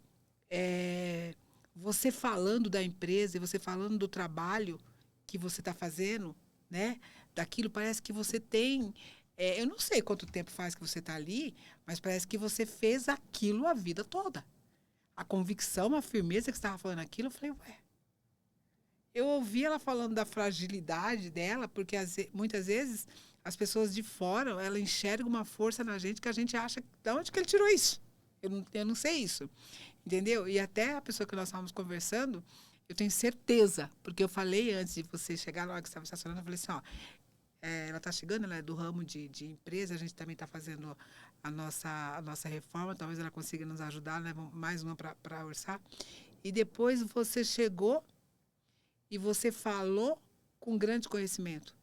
você falando da empresa e você falando do trabalho que você está fazendo, né? Daquilo, parece que você tem... eu não sei quanto tempo faz que você está ali, mas parece que você fez aquilo a vida toda. A convicção, a firmeza que você estava falando aquilo, eu falei, ué. Eu ouvi ela falando da fragilidade dela, porque muitas vezes as pessoas de fora, ela enxerga uma força na gente que a gente acha, de onde que ele tirou isso? Eu não sei isso. Entendeu? E até a pessoa que nós estávamos conversando, eu tenho certeza, porque eu falei antes de você chegar na hora que você estava estacionando, eu falei assim, ó, ela está chegando, ela é do ramo de empresa, a gente também está fazendo a nossa reforma, talvez ela consiga nos ajudar, né? Mais uma para orçar. E depois você chegou e você falou com grande conhecimento.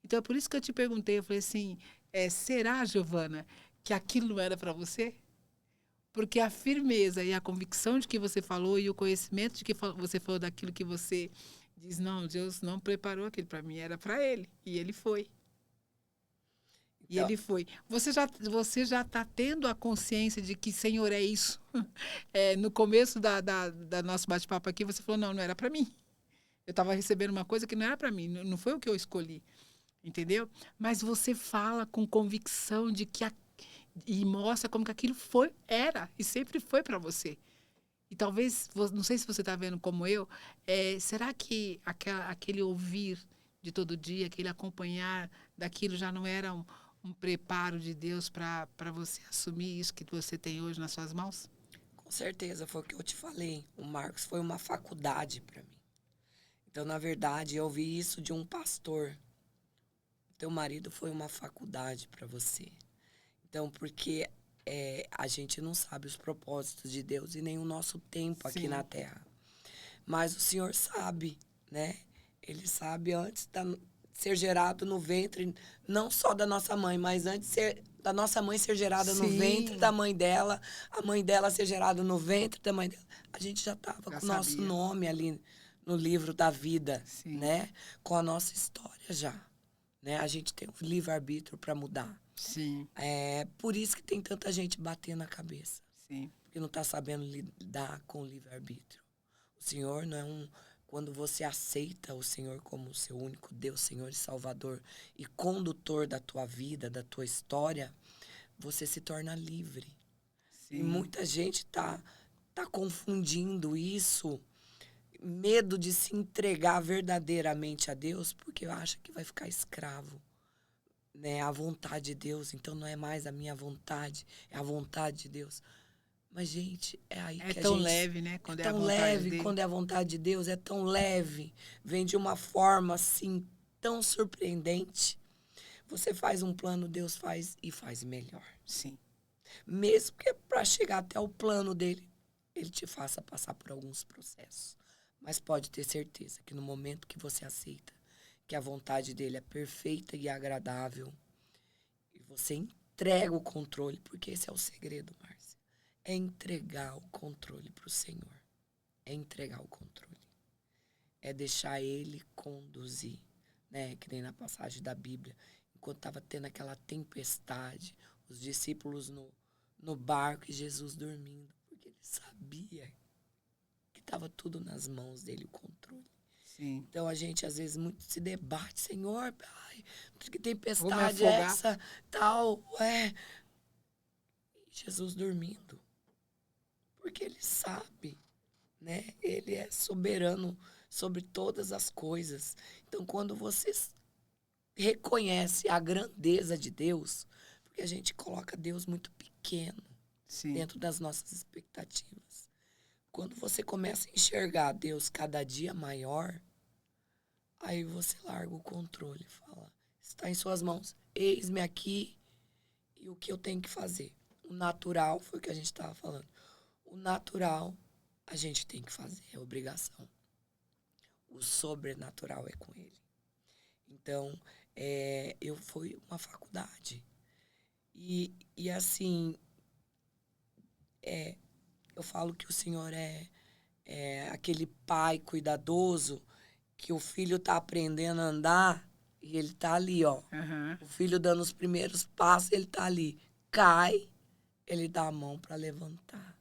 Então, é por isso que eu te perguntei, eu falei assim, será, Giovana, que aquilo não era para você? Porque a firmeza e a convicção de que você falou e o conhecimento de que você falou daquilo que você diz, não, Deus não preparou aquilo para mim, era para ele. E ele foi. E Então, ele foi. Você já está tendo a consciência de que, Senhor, é isso. No começo da nosso bate-papo aqui, você falou, não, não era para mim. Eu estava recebendo uma coisa que não era para mim, não foi o que eu escolhi. Entendeu? Mas você fala com convicção de que e mostra como que aquilo era e sempre foi para você. E talvez, não sei se você está vendo como eu, será que aquele ouvir de todo dia, aquele acompanhar daquilo já não era um preparo de Deus para você assumir isso que você tem hoje nas suas mãos? com certeza, foi o que eu te falei. O Marcos foi uma faculdade para mim. Então, na verdade, eu ouvi isso de um pastor. Teu marido foi uma faculdade para você. Então, porque a gente não sabe os propósitos de Deus e nem o nosso tempo aqui na Sim. Terra. Mas o Senhor sabe, né? Ele sabe antes de ser gerado no ventre, não só da nossa mãe, mas antes da nossa mãe ser gerada no ventre da Sim. mãe dela, a mãe dela ser gerada no ventre da mãe dela. A gente já estava Já com o nosso sabia. nome ali no livro da vida, Sim. né? Com a nossa história já. Né? A gente tem um livre-arbítrio para mudar. Sim. É por isso que tem tanta gente batendo na cabeça. Sim. Porque não está sabendo lidar com o livre-arbítrio. O Senhor não é um Quando você aceita o Senhor como seu único Deus, Senhor e Salvador, e condutor da tua vida, da tua história, você se torna livre. E Sim. muita gente tá confundindo isso, medo de se entregar verdadeiramente a Deus, porque acha que vai ficar escravo, né? A vontade de Deus, então não é mais a minha vontade, é a vontade de Deus. Mas, gente, é aí É que a tão gente... leve, né? É Quando é a tão vontade leve, dele. quando é a vontade de Deus, é tão leve. Vem de uma forma, assim, tão surpreendente. Você faz um plano, Deus faz e faz melhor. Sim. Mesmo que para chegar até o plano dele, ele te faça passar por alguns processos. Mas pode ter certeza que no momento que você aceita que a vontade dele é perfeita e agradável, e você entrega o controle, porque esse é o segredo, Márcia, é entregar o controle para o Senhor. É entregar o controle. É deixar ele conduzir, né? Que nem na passagem da Bíblia, enquanto estava tendo aquela tempestade, os discípulos no barco e Jesus dormindo, porque ele sabia que estava tudo nas mãos dele, o controle. Sim. Então a gente às vezes muito se debate, Senhor, pai, que Vou me tempestade é afogar. essa, tal, e Jesus dormindo, porque ele sabe, né? Ele é soberano sobre todas as coisas. Então quando você reconhece a grandeza de Deus, porque a gente coloca Deus muito pequeno Sim. dentro das nossas expectativas. Quando você começa a enxergar Deus cada dia maior, aí você larga o controle e fala, está em suas mãos, eis-me aqui e o que eu tenho que fazer. O natural foi o que a gente estava falando. O natural a gente tem que fazer, é obrigação. O sobrenatural é com ele. Então, eu fui uma faculdade. E assim, eu falo que o Senhor é aquele pai cuidadoso que o filho tá aprendendo a andar e ele tá ali, ó. Aham. O filho dando os primeiros passos, ele tá ali. Cai, ele dá a mão para levantar.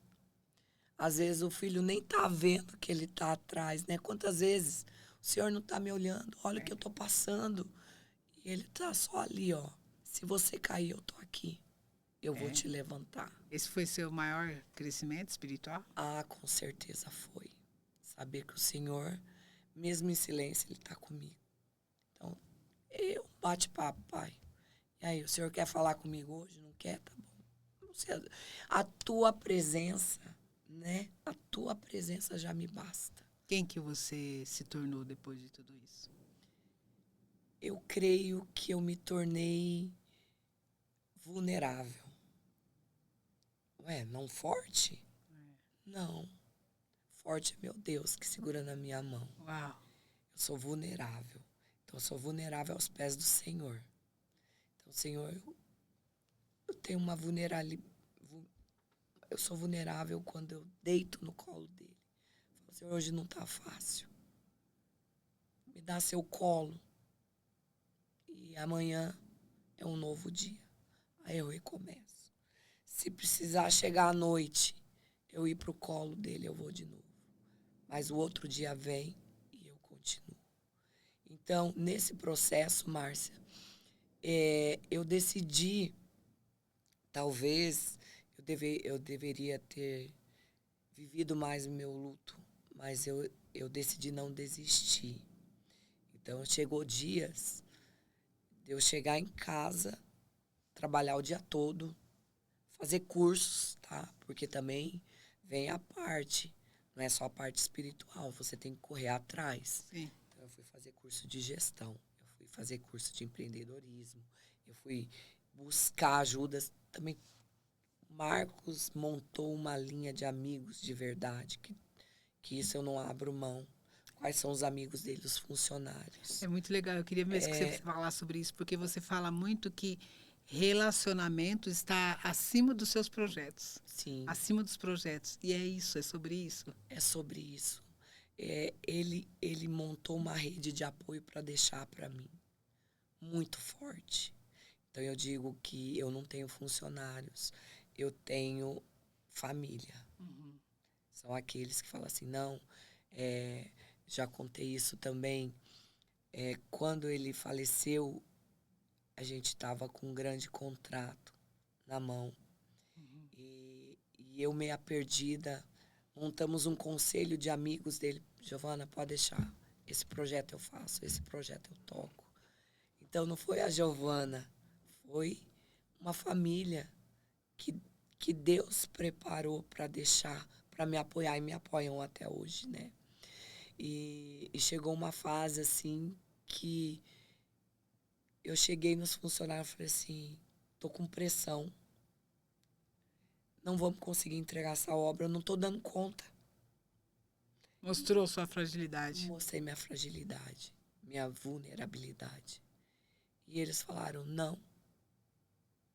Às vezes o filho nem tá vendo que ele tá atrás, né? Quantas vezes o Senhor não tá me olhando? Olha o que eu tô passando. E ele tá só ali, ó. Se você cair, eu tô aqui. Eu vou É. te levantar. Esse foi seu maior crescimento espiritual? Ah, com certeza foi. Saber que o Senhor, mesmo em silêncio, Ele está comigo. Então, eu bate-papo, pai. E aí, o Senhor quer falar comigo hoje? Não quer? Tá bom. Não sei, a tua presença, né? A tua presença já me basta. Quem que você se tornou depois de tudo isso? Eu creio que eu me tornei vulnerável. Ué, não forte? Não. Forte é meu Deus que segura na minha mão. Uau. Eu sou vulnerável. Então, eu sou vulnerável aos pés do Senhor. Então, Senhor, eu tenho uma vulnerabilidade. Eu sou vulnerável quando eu deito no colo dele. Eu falo, Senhor, hoje não está fácil. Me dá seu colo. E amanhã é um novo dia. Aí eu recomeço. Se precisar chegar à noite, eu ir para o colo dele, eu vou de novo. Mas o outro dia vem e eu continuo. Então, nesse processo, Márcia, eu decidi, talvez, eu deveria ter vivido mais o meu luto, mas eu decidi não desistir. Então, chegou dias de eu chegar em casa, trabalhar o dia todo, fazer cursos, tá? Porque também vem a parte, não é só a parte espiritual, você tem que correr atrás. Sim. Então, eu fui fazer curso de gestão, eu fui fazer curso de empreendedorismo, eu fui buscar ajudas. Também Marcos montou uma linha de amigos de verdade, que isso eu não abro mão. Quais são os amigos dele, os funcionários? É muito legal. Eu queria mesmo que você falasse sobre isso, porque você fala muito que relacionamento está acima dos seus projetos. Sim, Acima dos projetos. E é isso, é sobre isso. é sobre isso. Ele montou uma rede de apoio para deixar para mim muito forte. Então eu digo que eu não tenho funcionários, eu tenho família. Uhum. São aqueles que falam assim, não, é, já contei isso também. Quando ele faleceu, a gente estava com um grande contrato na mão. E eu, meia perdida, montamos um conselho de amigos dele. Giovana, pode deixar. Esse projeto eu faço, esse projeto eu toco. Então, não foi a Giovana, foi uma família que Deus preparou para deixar, para me apoiar, e me apoiam até hoje, né? E chegou uma fase, assim, que eu cheguei nos funcionários e falei assim, tô com pressão, não vamos conseguir entregar essa obra, eu não tô dando conta. Mostrou sua fragilidade. Mostrei minha fragilidade, minha vulnerabilidade. E eles falaram, não,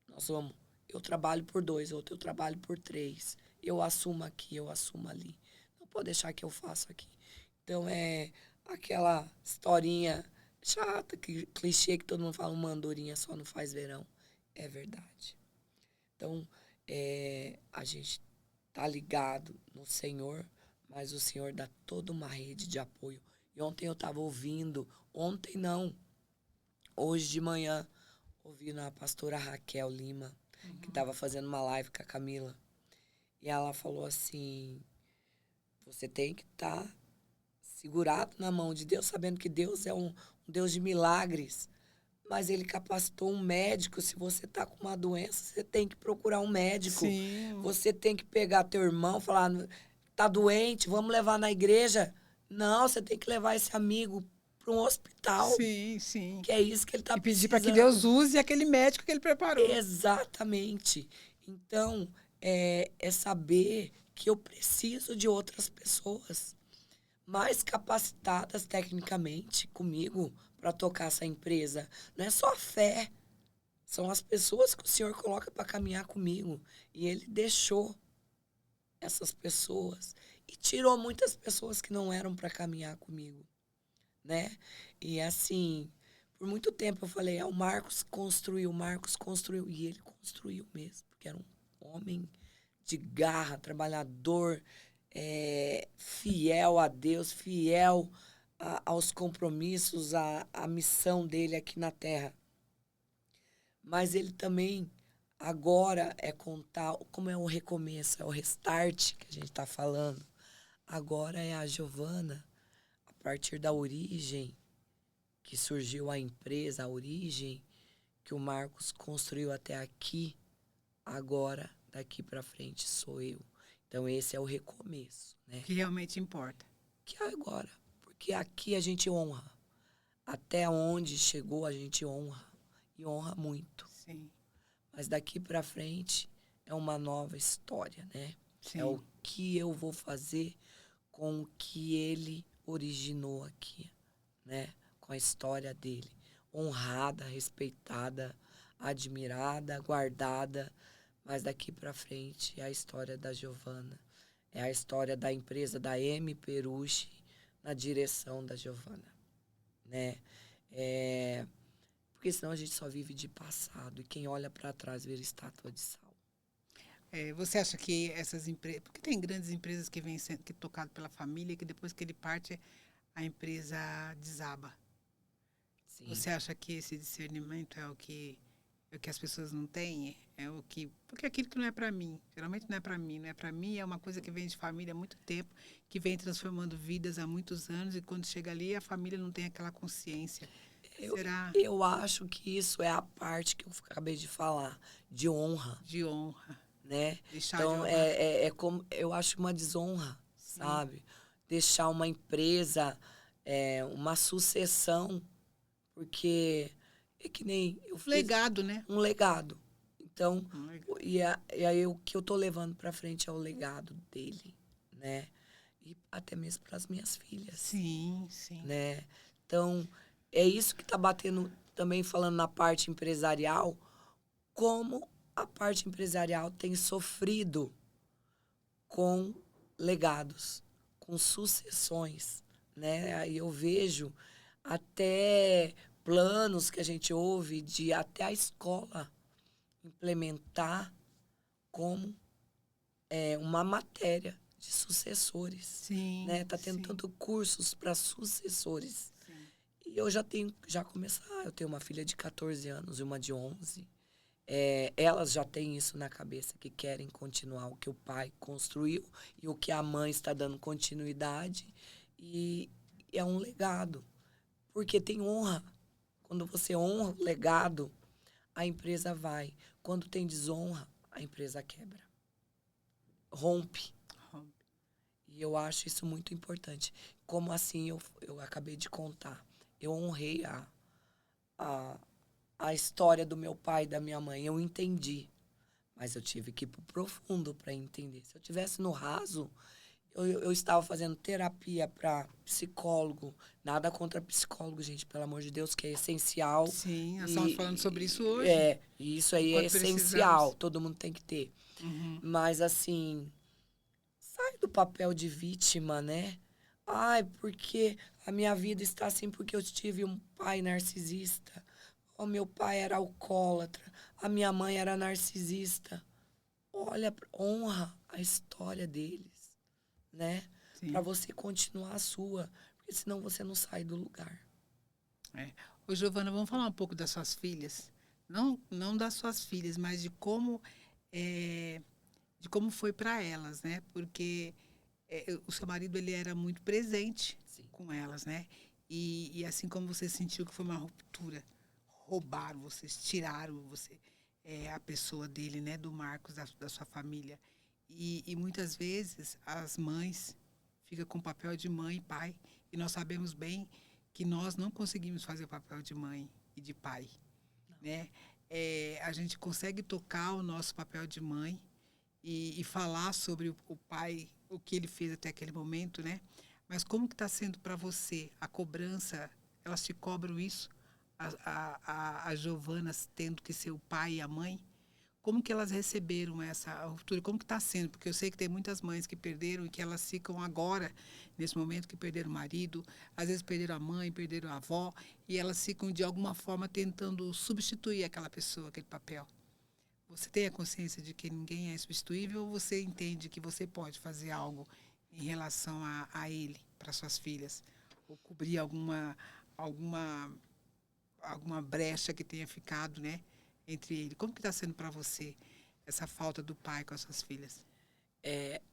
nós vamos, eu trabalho por 2, outro eu trabalho por 3. Eu assumo aqui, eu assumo ali. Não pode deixar que eu faça aqui. Então, é aquela historinha chata, clichê que todo mundo fala, uma andorinha só não faz verão. É verdade. Então, a gente tá ligado no Senhor, mas o Senhor dá toda uma rede de apoio. E ontem eu estava ouvindo, ontem não, hoje de manhã, ouvindo a pastora Raquel Lima, que estava fazendo uma live com a Camila. E ela falou assim, você tem que estar segurado na mão de Deus, sabendo que Deus é um Deus de milagres. Mas ele capacitou um médico. Se você está com uma doença, você tem que procurar um médico. Sim. Você tem que pegar teu irmão e falar, tá doente, vamos levar na igreja. Não, você tem que levar esse amigo para um hospital. Sim, sim. Que é isso que ele está E pedir precisando. para que Deus use aquele médico que ele preparou. Exatamente. Então, é saber que eu preciso de outras pessoas mais capacitadas tecnicamente comigo para tocar essa empresa. Não é só a fé, são as pessoas que o Senhor coloca para caminhar comigo. E Ele deixou essas pessoas e tirou muitas pessoas que não eram para caminhar comigo, né? E assim, por muito tempo eu falei, o Marcos construiu, e ele construiu mesmo, porque era um homem de garra, trabalhador, fiel a Deus, fiel aos compromissos, à missão dele aqui na Terra. Mas ele também, agora, contar como é o recomeço, é o restart que a gente está falando. Agora é a Giovana, a partir da origem que surgiu a empresa, a origem que o Marcos construiu até aqui, agora, daqui para frente, sou eu. Então, esse é o recomeço, né? Que realmente importa. Que é agora. Porque aqui a gente honra. Até onde chegou, a gente honra. E honra muito. Sim. Mas daqui para frente é uma nova história, né? Sim. É o que eu vou fazer com o que ele originou aqui, né? Com a história dele. Honrada, respeitada, admirada, guardada. Mas daqui para frente é a história da Giovana. É a história da empresa da M. Perucci na direção da Giovana, né? Porque senão a gente só vive de passado. E quem olha para trás vira estátua de sal. Você acha que essas empresas... Porque tem grandes empresas que vêm sendo tocadas pela família, que depois que ele parte, a empresa desaba. Sim. Você acha que esse discernimento é o que as pessoas não têm? Porque aquilo que não é para mim, geralmente não é para mim, não é para mim, é uma coisa que vem de família há muito tempo, que vem transformando vidas há muitos anos, e quando chega ali, a família não tem aquela consciência. Será? Eu acho que isso é a parte que eu acabei de falar, de honra. De honra. Né? Deixar então, de honra. como eu acho uma desonra, Sim. sabe? Deixar uma empresa, uma sucessão, porque é que nem eu fiz Legado, né? um legado. Então, e aí o que eu tô levando para frente é o legado dele, né? E até mesmo para as minhas filhas. Sim, sim. Né? Então, é isso que tá batendo também, falando na parte empresarial, como a parte empresarial tem sofrido com legados, com sucessões, né? Aí eu vejo até planos que a gente ouve de até a escola implementar como uma matéria de sucessores. Sim. Né? Tá tendo sim, tanto cursos para sucessores. sim. E eu já começar. Eu tenho uma filha de 14 anos e uma de 11. Elas já têm isso na cabeça, que querem continuar o que o pai construiu e o que a mãe está dando continuidade. E é um legado, porque tem honra. Quando você honra o legado, a empresa vai. Quando tem desonra, a empresa quebra, rompe. Rompe. E eu acho isso muito importante. Como assim eu acabei de contar. Eu honrei a, a história do meu pai e da minha mãe. Eu entendi. Mas eu tive que ir pro profundo para entender. Se eu tivesse no raso, eu estava fazendo terapia para psicólogo. Nada contra psicólogo, gente, pelo amor de Deus, que é essencial. Sim, nós estamos falando sobre isso hoje. E isso aí é Enquanto essencial. precisamos. Todo mundo tem que ter. Uhum. Mas, assim, sai do papel de vítima, né? Ai, porque a minha vida está assim porque eu tive um pai narcisista. O meu pai era alcoólatra. A minha mãe era narcisista. Olha, honra a história deles, né? Para Sim. você continuar a sua. Porque senão você não sai do lugar. É. Ô, Giovana, vamos falar um pouco das suas filhas. Não das suas filhas, mas de como foi para elas, né? Porque o seu marido ele era muito presente Sim. com elas, né? E assim como você sentiu que foi uma ruptura, roubaram vocês, tiraram você, a pessoa dele, né? Do Marcos, da sua família. E muitas vezes as mães ficam com o papel de mãe e pai. E nós sabemos bem que nós não conseguimos fazer o papel de mãe e de pai, né? A gente consegue tocar o nosso papel de mãe e falar sobre o pai, o que ele fez até aquele momento, né? Mas como que está sendo para você a cobrança? Elas te cobram isso? As Giovanas tendo que ser o pai e a mãe? Como que elas receberam essa ruptura? Como que está sendo? Porque eu sei que tem muitas mães que perderam e que elas ficam agora, nesse momento, que perderam o marido, às vezes perderam a mãe, perderam a avó, e elas ficam, de alguma forma, tentando substituir aquela pessoa, aquele papel. Você tem a consciência de que ninguém é substituível ou você entende que você pode fazer algo em relação a ele, para suas filhas? Ou cobrir alguma, alguma brecha que tenha ficado, né, entre ele? Como que está sendo para você essa falta do pai com as suas filhas?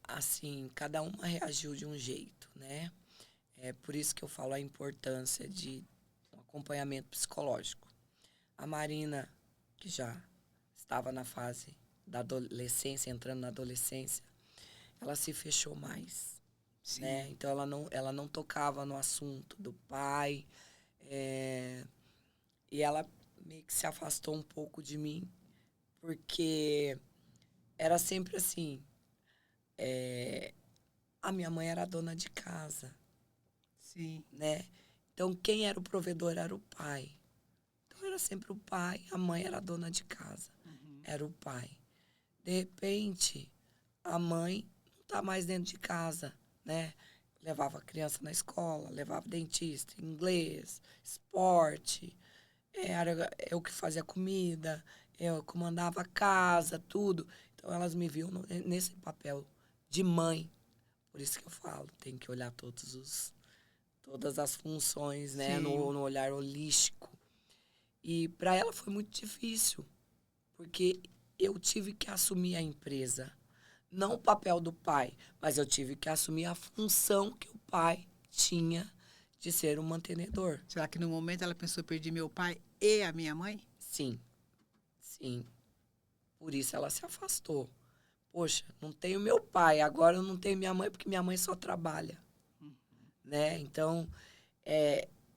Assim, cada uma reagiu de um jeito, né? É por isso que eu falo a importância de um acompanhamento psicológico. A Marina, que já estava na fase da adolescência, entrando na adolescência, ela se fechou mais, Sim. né? Então ela não tocava no assunto do pai, e ela meio que se afastou um pouco de mim, porque era sempre assim, a minha mãe era dona de casa, Sim. né? Então quem era o provedor era o pai. Então era sempre o pai, a mãe era dona de casa, era o pai. De repente, a mãe não tá mais dentro de casa, né? Levava a criança na escola, levava dentista, inglês, esporte, era eu que fazia comida, eu comandava a casa, tudo. Então elas me viam nesse papel de mãe. Por isso que eu falo, tem que olhar todas as funções, né? Sim. No olhar holístico. E para ela foi muito difícil, porque eu tive que assumir a empresa. Não o papel do pai, mas eu tive que assumir a função que o pai tinha de ser um mantenedor. Será que no momento ela pensou, perdi meu pai e a minha mãe? Sim, sim. Por isso ela se afastou. Poxa, não tenho meu pai, agora eu não tenho minha mãe porque minha mãe só trabalha, né? Então,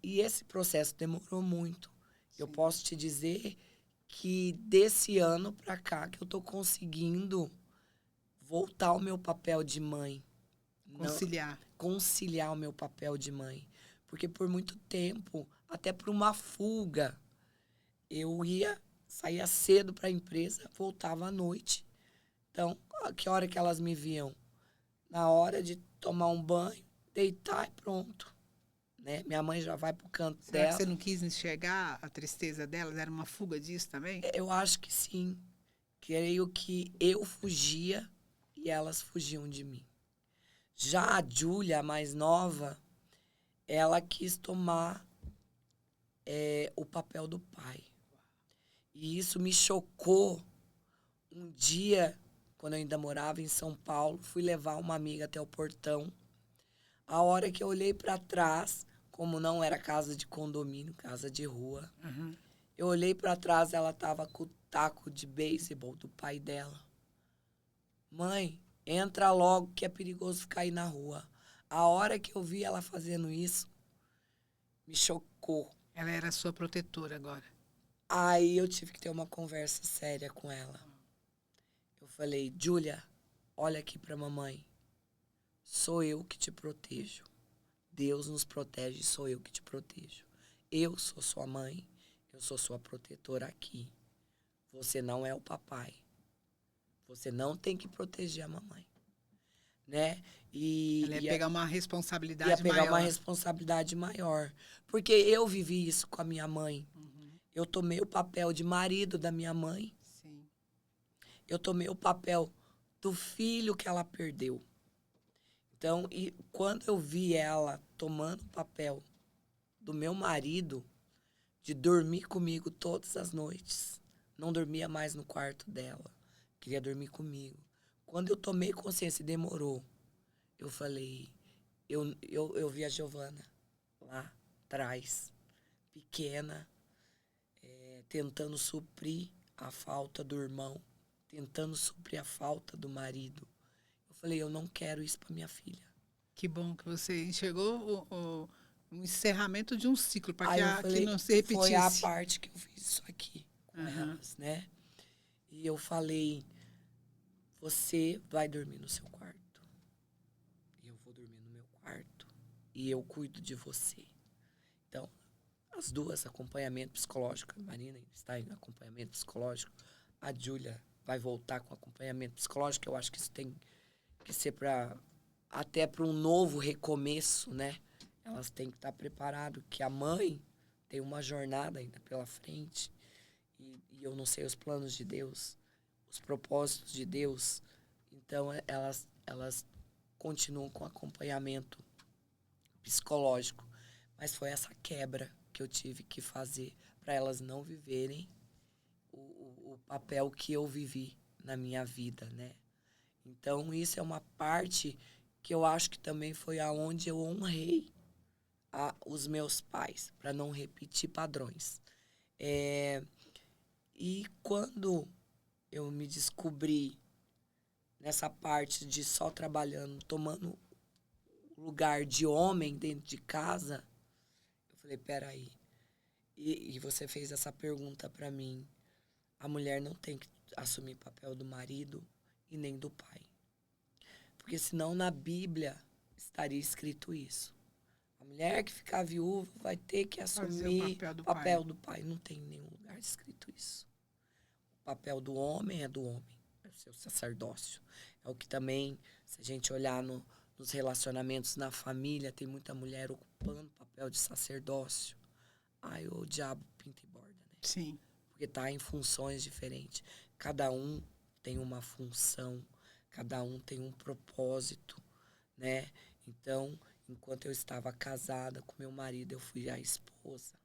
e esse processo demorou muito. Eu posso te dizer que desse ano para cá que eu tô conseguindo voltar ao meu papel de mãe. Não, Conciliar. conciliar o meu papel de mãe. Porque por muito tempo, até por uma fuga, eu saía cedo para a empresa, voltava à noite. Então, a que hora que elas me viam? Na hora de tomar um banho, deitar e pronto. Né? Minha mãe já vai pro canto Será que dela. você não quis enxergar a tristeza delas? Era uma fuga disso também? Eu acho que sim. Creio que eu fugia e elas fugiam de mim. Já a Júlia, a mais nova, ela quis tomar o papel do pai. E isso me chocou. Um dia, quando eu ainda morava em São Paulo, fui levar uma amiga até o portão. A hora que eu olhei para trás, como não era casa de condomínio, casa de rua, eu olhei para trás, ela tava com o taco de beisebol do pai dela. Mãe, entra logo que é perigoso ficar aí na rua. A hora que eu vi ela fazendo isso, me chocou. Ela era sua protetora agora. Aí eu tive que ter uma conversa séria com ela. Eu falei, Júlia, olha aqui pra mamãe. Sou eu que te protejo. Deus nos protege, sou eu que te protejo. Eu sou sua mãe, eu sou sua protetora aqui. Você não é o papai. Você não tem que proteger a mamãe. Né? Ela ia pegar uma responsabilidade ia pegar maior. uma responsabilidade maior. Porque eu vivi isso com a minha mãe. Eu tomei o papel de marido da minha mãe. Sim. Eu tomei o papel do filho que ela perdeu. Então, e quando eu vi ela tomando o papel do meu marido, de dormir comigo todas as noites, não dormia mais no quarto dela, queria dormir comigo. Quando eu tomei consciência e demorou, eu falei, eu vi a Giovana lá atrás, pequena, tentando suprir a falta do irmão, tentando suprir a falta do marido. Eu falei, eu não quero isso para minha filha. Que bom que você enxergou o encerramento de um ciclo, para Aí eu que falei, não se repetisse. foi a parte que eu fiz isso aqui com elas, né? E eu falei, você vai dormir no seu quarto. Eu vou dormir no meu quarto. E eu cuido de você. Então, as duas, acompanhamento psicológico. A Marina está em acompanhamento psicológico. A Júlia vai voltar com acompanhamento psicológico. Eu acho que isso tem que ser até para um novo recomeço, né? Elas têm que estar preparadas, que a mãe tem uma jornada ainda pela frente. E eu não sei os planos de Deus, os propósitos de Deus. Então, elas continuam com acompanhamento psicológico. Mas foi essa quebra que eu tive que fazer para elas não viverem o papel que eu vivi na minha vida, né? Então, isso é uma parte que eu acho que também foi aonde eu honrei os meus pais, para não repetir padrões. E quando eu me descobri nessa parte de só trabalhando, tomando lugar de homem dentro de casa, eu falei, peraí. E você fez essa pergunta para mim. A mulher não tem que assumir papel do marido e nem do pai. Porque senão na Bíblia estaria escrito isso. A mulher que ficar viúva vai ter que assumir o papel do pai. Não tem em nenhum lugar escrito isso. O papel do homem é do homem. É o seu sacerdócio. É o que também, se a gente olhar nos relacionamentos na família, tem muita mulher ocupando o papel de sacerdócio. Aí o diabo pinta e borda, né? Sim. Porque tá em funções diferentes. Cada um tem uma função, cada um tem um propósito, né? Então, enquanto eu estava casada com meu marido, eu fui a esposa.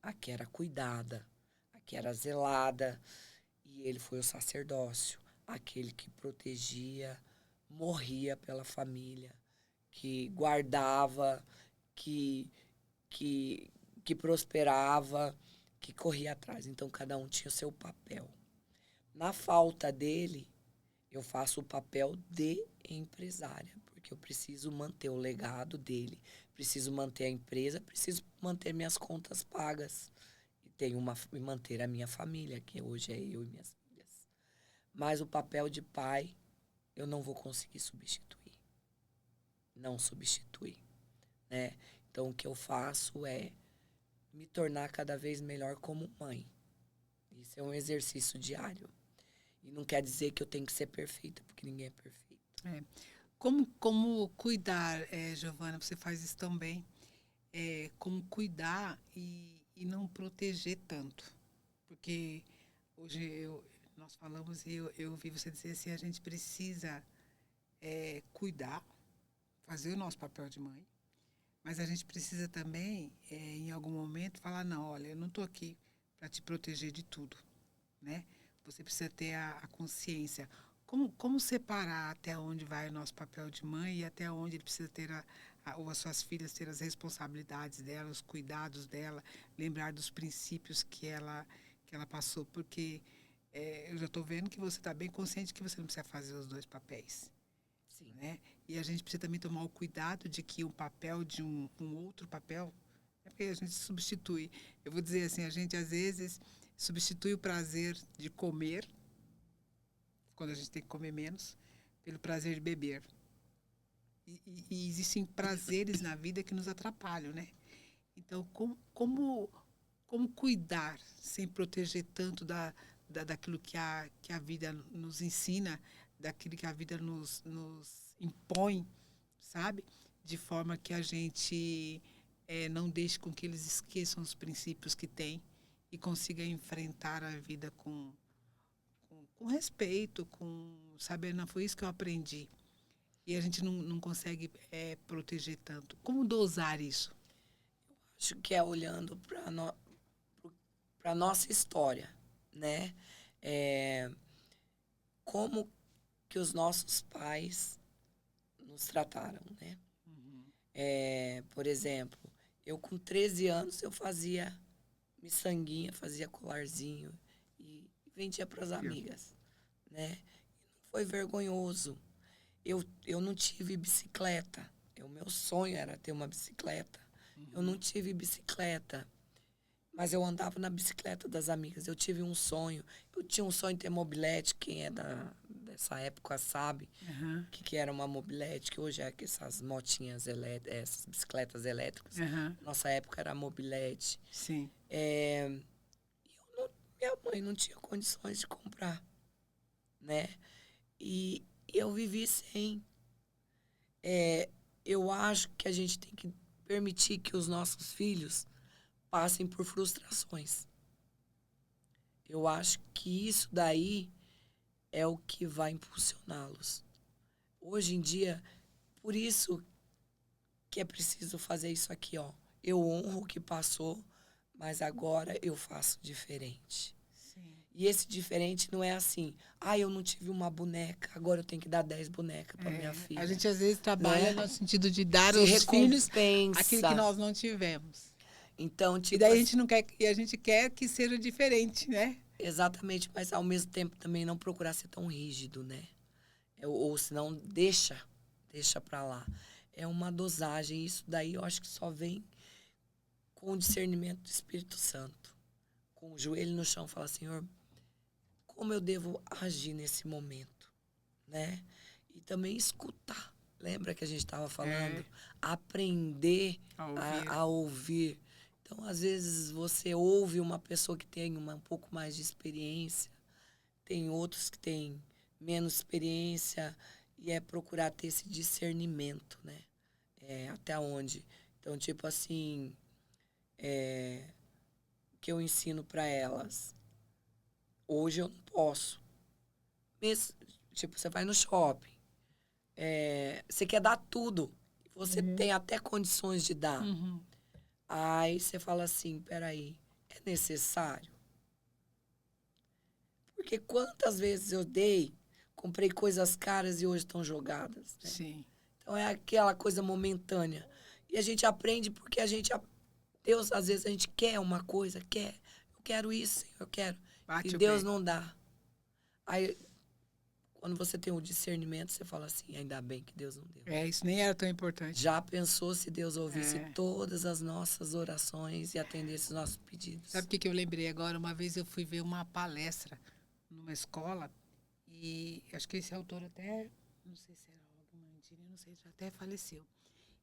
A que era cuidada, a que era zelada. E ele foi o sacerdócio, aquele que protegia, morria pela família, que guardava, que prosperava, que corria atrás. Então, cada um tinha o seu papel. Na falta dele, eu faço o papel de empresária, porque eu preciso manter o legado dele, preciso manter a empresa, preciso manter minhas contas pagas e manter a minha família, que hoje é eu e minhas filhas. Mas o papel de pai, eu não vou conseguir substituir. Não substituir, né? Então, o que eu faço é me tornar cada vez melhor como mãe. Isso é um exercício diário. E não quer dizer que eu tenho que ser perfeita, porque ninguém é perfeito. Como cuidar, Giovana, você faz isso também, como cuidar e não proteger tanto. Porque hoje nós falamos e eu ouvi você dizer assim, a gente precisa cuidar, fazer o nosso papel de mãe, mas a gente precisa também, em algum momento, falar, não, olha, eu não estou aqui para te proteger de tudo, né? Você precisa ter a consciência. Como separar até onde vai o nosso papel de mãe e até onde ele precisa ter ou as suas filhas ter as responsabilidades dela, os cuidados dela, lembrar dos princípios que ela passou, porque eu já estou vendo que você está bem consciente que você não precisa fazer os dois papéis. Sim. Né? E a gente precisa também tomar o cuidado de que um papel de um outro papel, é porque a gente substitui. Eu vou dizer assim, a gente às vezes substitui o prazer de comer, quando a gente tem que comer menos, pelo prazer de beber. E existem prazeres na vida que nos atrapalham, né? Então, como cuidar sem proteger tanto daquilo que a vida nos ensina, daquilo que a vida nos impõe, sabe? De forma que a gente não deixe com que eles esqueçam os princípios que têm e consiga enfrentar a vida com respeito, saber, não, foi isso que eu aprendi. E a gente não consegue proteger tanto. Como dosar isso? Acho que é olhando para a nossa história, né? Como que os nossos pais nos trataram, né? Uhum. Por exemplo, eu com 13 anos eu fazia miçanguinha, fazia colarzinho e vendia para as amigas, né? Não foi vergonhoso. Eu não tive bicicleta. O meu sonho era ter uma bicicleta. Eu não tive bicicleta, mas eu andava na bicicleta das amigas. Eu tive um sonho. Eu tinha um sonho de ter mobilete. Quem é dessa época sabe Uhum. que era uma mobilete, que hoje é essas motinhas elétricas, essas bicicletas elétricas. Uhum. Nossa época era mobilete. Sim. Minha mãe não tinha condições de comprar, né? E eu vivi sem. Eu acho que a gente tem que permitir que os nossos filhos passem por frustrações. Eu acho que isso daí é o que vai impulsioná-los. Hoje em dia, por isso que é preciso fazer isso aqui, ó. Eu honro o que passou, mas agora eu faço diferente. Sim. E esse diferente não é assim, eu não tive uma boneca, agora eu tenho que dar 10 bonecas para minha filha. A gente às vezes trabalha né? no sentido de dar Se aos filhos recompensa. aquilo que nós não tivemos. Então, E tipo, daí a gente não quer, e a gente quer que seja diferente, né? exatamente, mas ao mesmo tempo também não procurar ser tão rígido, né? Ou senão deixa pra lá. É uma dosagem, isso daí eu acho que só vem com o discernimento do Espírito Santo. Com o joelho no chão, falar, Senhor, como eu devo agir nesse momento, né? E também escutar. Lembra que a gente estava falando? Aprender a ouvir. Então, às vezes, você ouve uma pessoa que tem um pouco mais de experiência, tem outros que têm menos experiência, e é procurar ter esse discernimento, né? Até onde. Então, tipo assim, o que eu ensino para elas. Hoje eu não posso. Mesmo, tipo, você vai no shopping. Você quer dar tudo. Você tem até condições de dar. Uhum. Aí você fala assim, peraí, é necessário? Porque quantas vezes eu comprei coisas caras e hoje estão jogadas. Né? Sim. Então é aquela coisa momentânea. E a gente aprende porque Deus, às vezes, a gente quer uma coisa, eu quero isso, Senhor, eu quero. Bate E o Deus pé. não dá. Aí, quando você tem o discernimento, você fala assim, ainda bem que Deus não deu. Isso nem era tão importante. Já pensou se Deus ouvisse todas as nossas orações e atendesse os nossos pedidos? Sabe o que eu lembrei agora? Uma vez eu fui ver uma palestra numa escola e acho que esse autor até, não sei se era o Mandini, não sei, já até faleceu.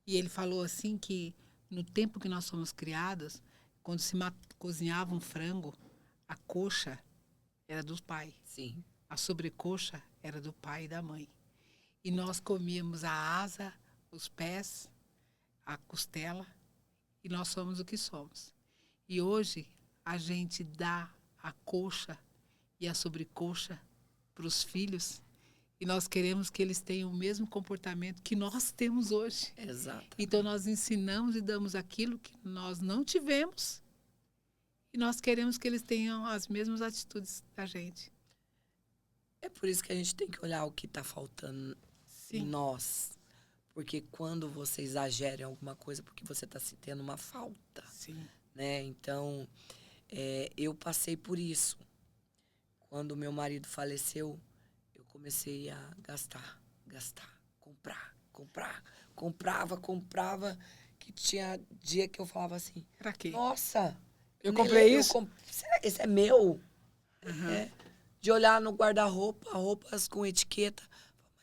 E ele falou assim que no tempo que nós fomos criados, quando se cozinhava um frango, a coxa era do pai. Sim. A sobrecoxa era do pai e da mãe. E nós comíamos a asa, os pés, a costela, e nós somos o que somos. E hoje a gente dá a coxa e a sobrecoxa para os filhos E nós queremos que eles tenham o mesmo comportamento que nós temos hoje. Exato. Então, nós ensinamos e damos aquilo que nós não tivemos e nós queremos que eles tenham as mesmas atitudes da gente. É por isso que a gente tem que olhar o que está faltando em nós. Porque quando você exagera em alguma coisa, porque você está se tendo uma falta. Sim. Né? Então, eu passei por isso. Quando meu marido faleceu, eu comecei a gastar, comprava, que tinha dia que eu falava assim, Pra quê? nossa, Eu comprei isso? Será que esse é meu? Uhum. De olhar no guarda-roupa, roupas com etiqueta.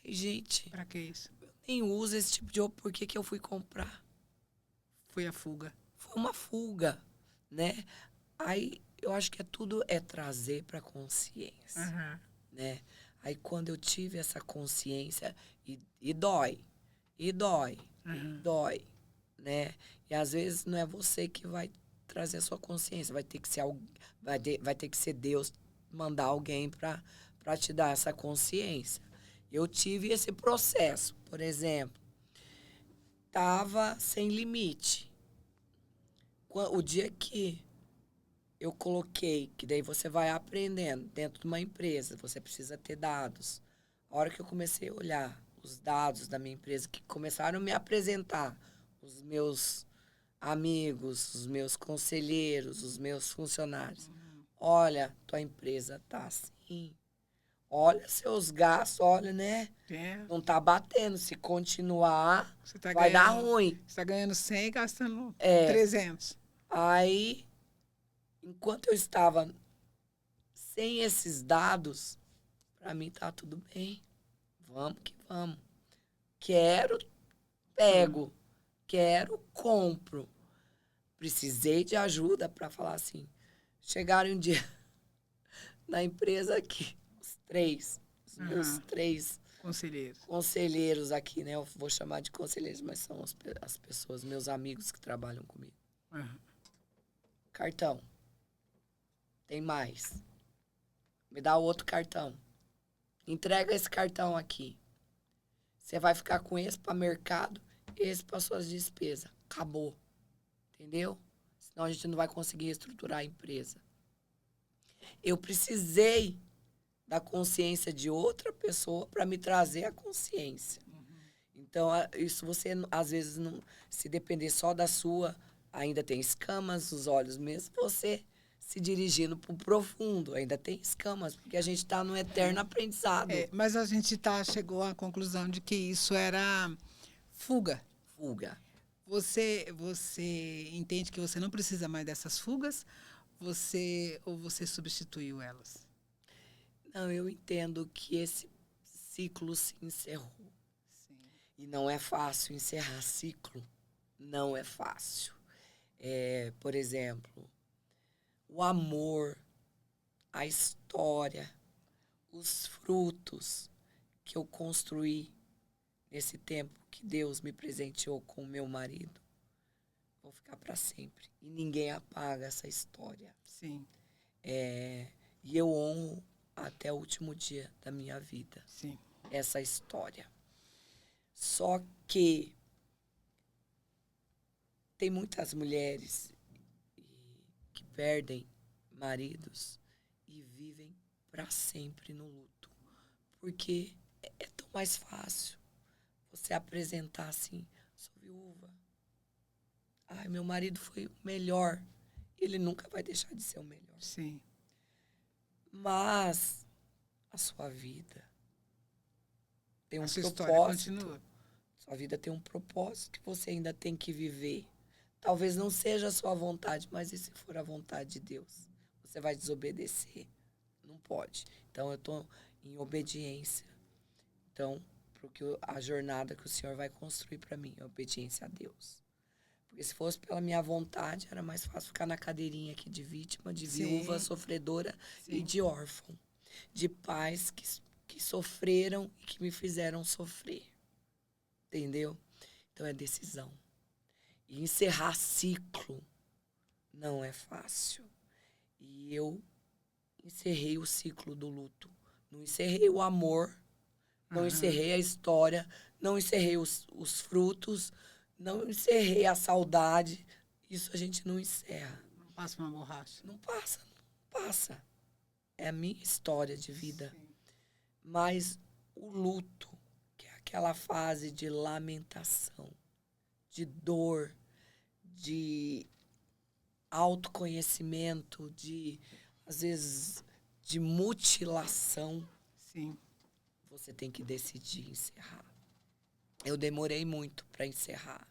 Mas, gente, Pra que isso? eu nem uso esse tipo de roupa, por que que eu fui comprar? Foi a fuga. Foi uma fuga, né? Aí, eu acho que tudo é trazer para consciência, Uhum. né? Aí, quando eu tive essa consciência, e dói, dói, né? E, às vezes, não é você que vai trazer a sua consciência, vai ter que ser, vai ter que ser Deus mandar alguém para te dar essa consciência. Eu tive esse processo, por exemplo, tava sem limite. O dia que eu coloquei, que daí você vai aprendendo dentro de uma empresa, você precisa ter dados. A hora que eu comecei a olhar os dados da minha empresa, que começaram a me apresentar, os meus amigos, os meus conselheiros, os meus funcionários. Olha, tua empresa tá assim. Olha seus gastos, olha, né? Não tá batendo. Se continuar, vai dar ruim. Você tá ganhando 100 e gastando 300. Aí, enquanto eu estava sem esses dados, para mim tá tudo bem. Vamos que vamos. Quero, pego. Quero, compro. Precisei de ajuda para falar assim. Chegaram um dia na empresa aqui, os meus 3 conselheiros aqui, né? Eu vou chamar de conselheiros, mas são as pessoas, meus amigos que trabalham comigo. Cartão. Tem mais. Me dá o outro cartão. Entrega esse cartão aqui. Você vai ficar com esse para mercado, esse para suas despesas. Acabou. Entendeu? Senão a gente não vai conseguir reestruturar a empresa. Eu precisei da consciência de outra pessoa para me trazer a consciência. Então, isso você, às vezes, não, se depender só da sua, ainda tem escamas nos olhos mesmo, você se dirigindo para o profundo, ainda tem escamas, porque a gente está no eterno aprendizado. Mas a gente chegou à conclusão de que isso era fuga. Fuga. Você entende que você não precisa mais dessas fugas? Ou você substituiu elas? Não, eu entendo que esse ciclo se encerrou. Sim. E não é fácil encerrar ciclo. Não é fácil. Por exemplo, o amor, a história, os frutos que eu construí nesse tempo que Deus me presenteou com o meu marido vão ficar para sempre. E ninguém apaga essa história. Sim. E eu honro até o último dia da minha vida. Sim. Essa história. Só que tem muitas mulheres que perdem maridos e vivem para sempre no luto. Porque é tão mais fácil você apresentar assim, sou viúva. Ai, meu marido foi o melhor. Ele nunca vai deixar de ser o melhor. Sim. Mas a sua vida tem um propósito. Continua. Sua vida tem um propósito que você ainda tem que viver. Talvez não seja a sua vontade, mas e se for a vontade de Deus? Você vai desobedecer? Não pode. Então, eu estou em obediência. Então, porque a jornada que o Senhor vai construir para mim é obediência a Deus. Porque se fosse pela minha vontade, era mais fácil ficar na cadeirinha aqui de vítima, de viúva, sofredora e de órfão. De pais que sofreram e que me fizeram sofrer. Entendeu? Então, é decisão. E encerrar ciclo não é fácil. E eu encerrei o ciclo do luto. Não encerrei o amor, Não Aham. encerrei a história, não encerrei os frutos, não encerrei a saudade. Isso a gente não encerra. Não passa uma borracha. Não passa, não passa. É a minha história de vida. Sim. Mas o luto, que é aquela fase de lamentação, de dor, de autoconhecimento, às vezes, de mutilação, Sim. você tem que decidir encerrar. Eu demorei muito para encerrar.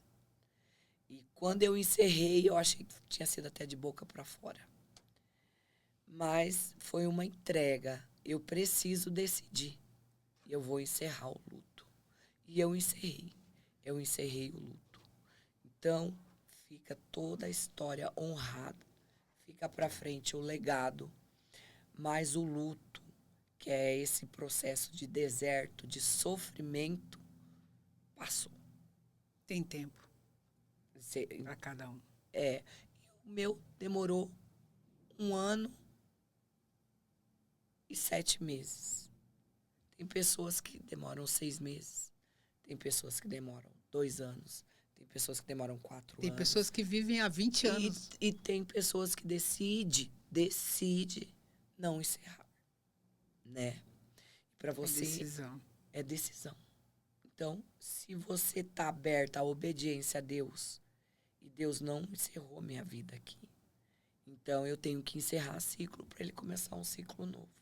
E quando eu encerrei, eu achei que tinha sido até de boca para fora. Mas foi uma entrega. Eu preciso decidir. Eu vou encerrar o luto. E eu encerrei. Eu encerrei o luto. Então, fica toda a história honrada. Fica para frente o legado. Mas o luto, que é esse processo de deserto, de sofrimento, passou. Tem tempo Você- para cada um. É, o meu demorou 1 ano e 7 meses. Tem pessoas que demoram 6 meses. Tem pessoas que demoram 2 anos. Tem pessoas que demoram 4 Tem anos. pessoas que vivem há 20 anos. E tem pessoas que decide não encerrar, né? Para É você decisão. é decisão. Então, se você tá aberta à obediência a Deus, e Deus não encerrou minha vida aqui, então eu tenho que encerrar ciclo para ele começar um ciclo novo,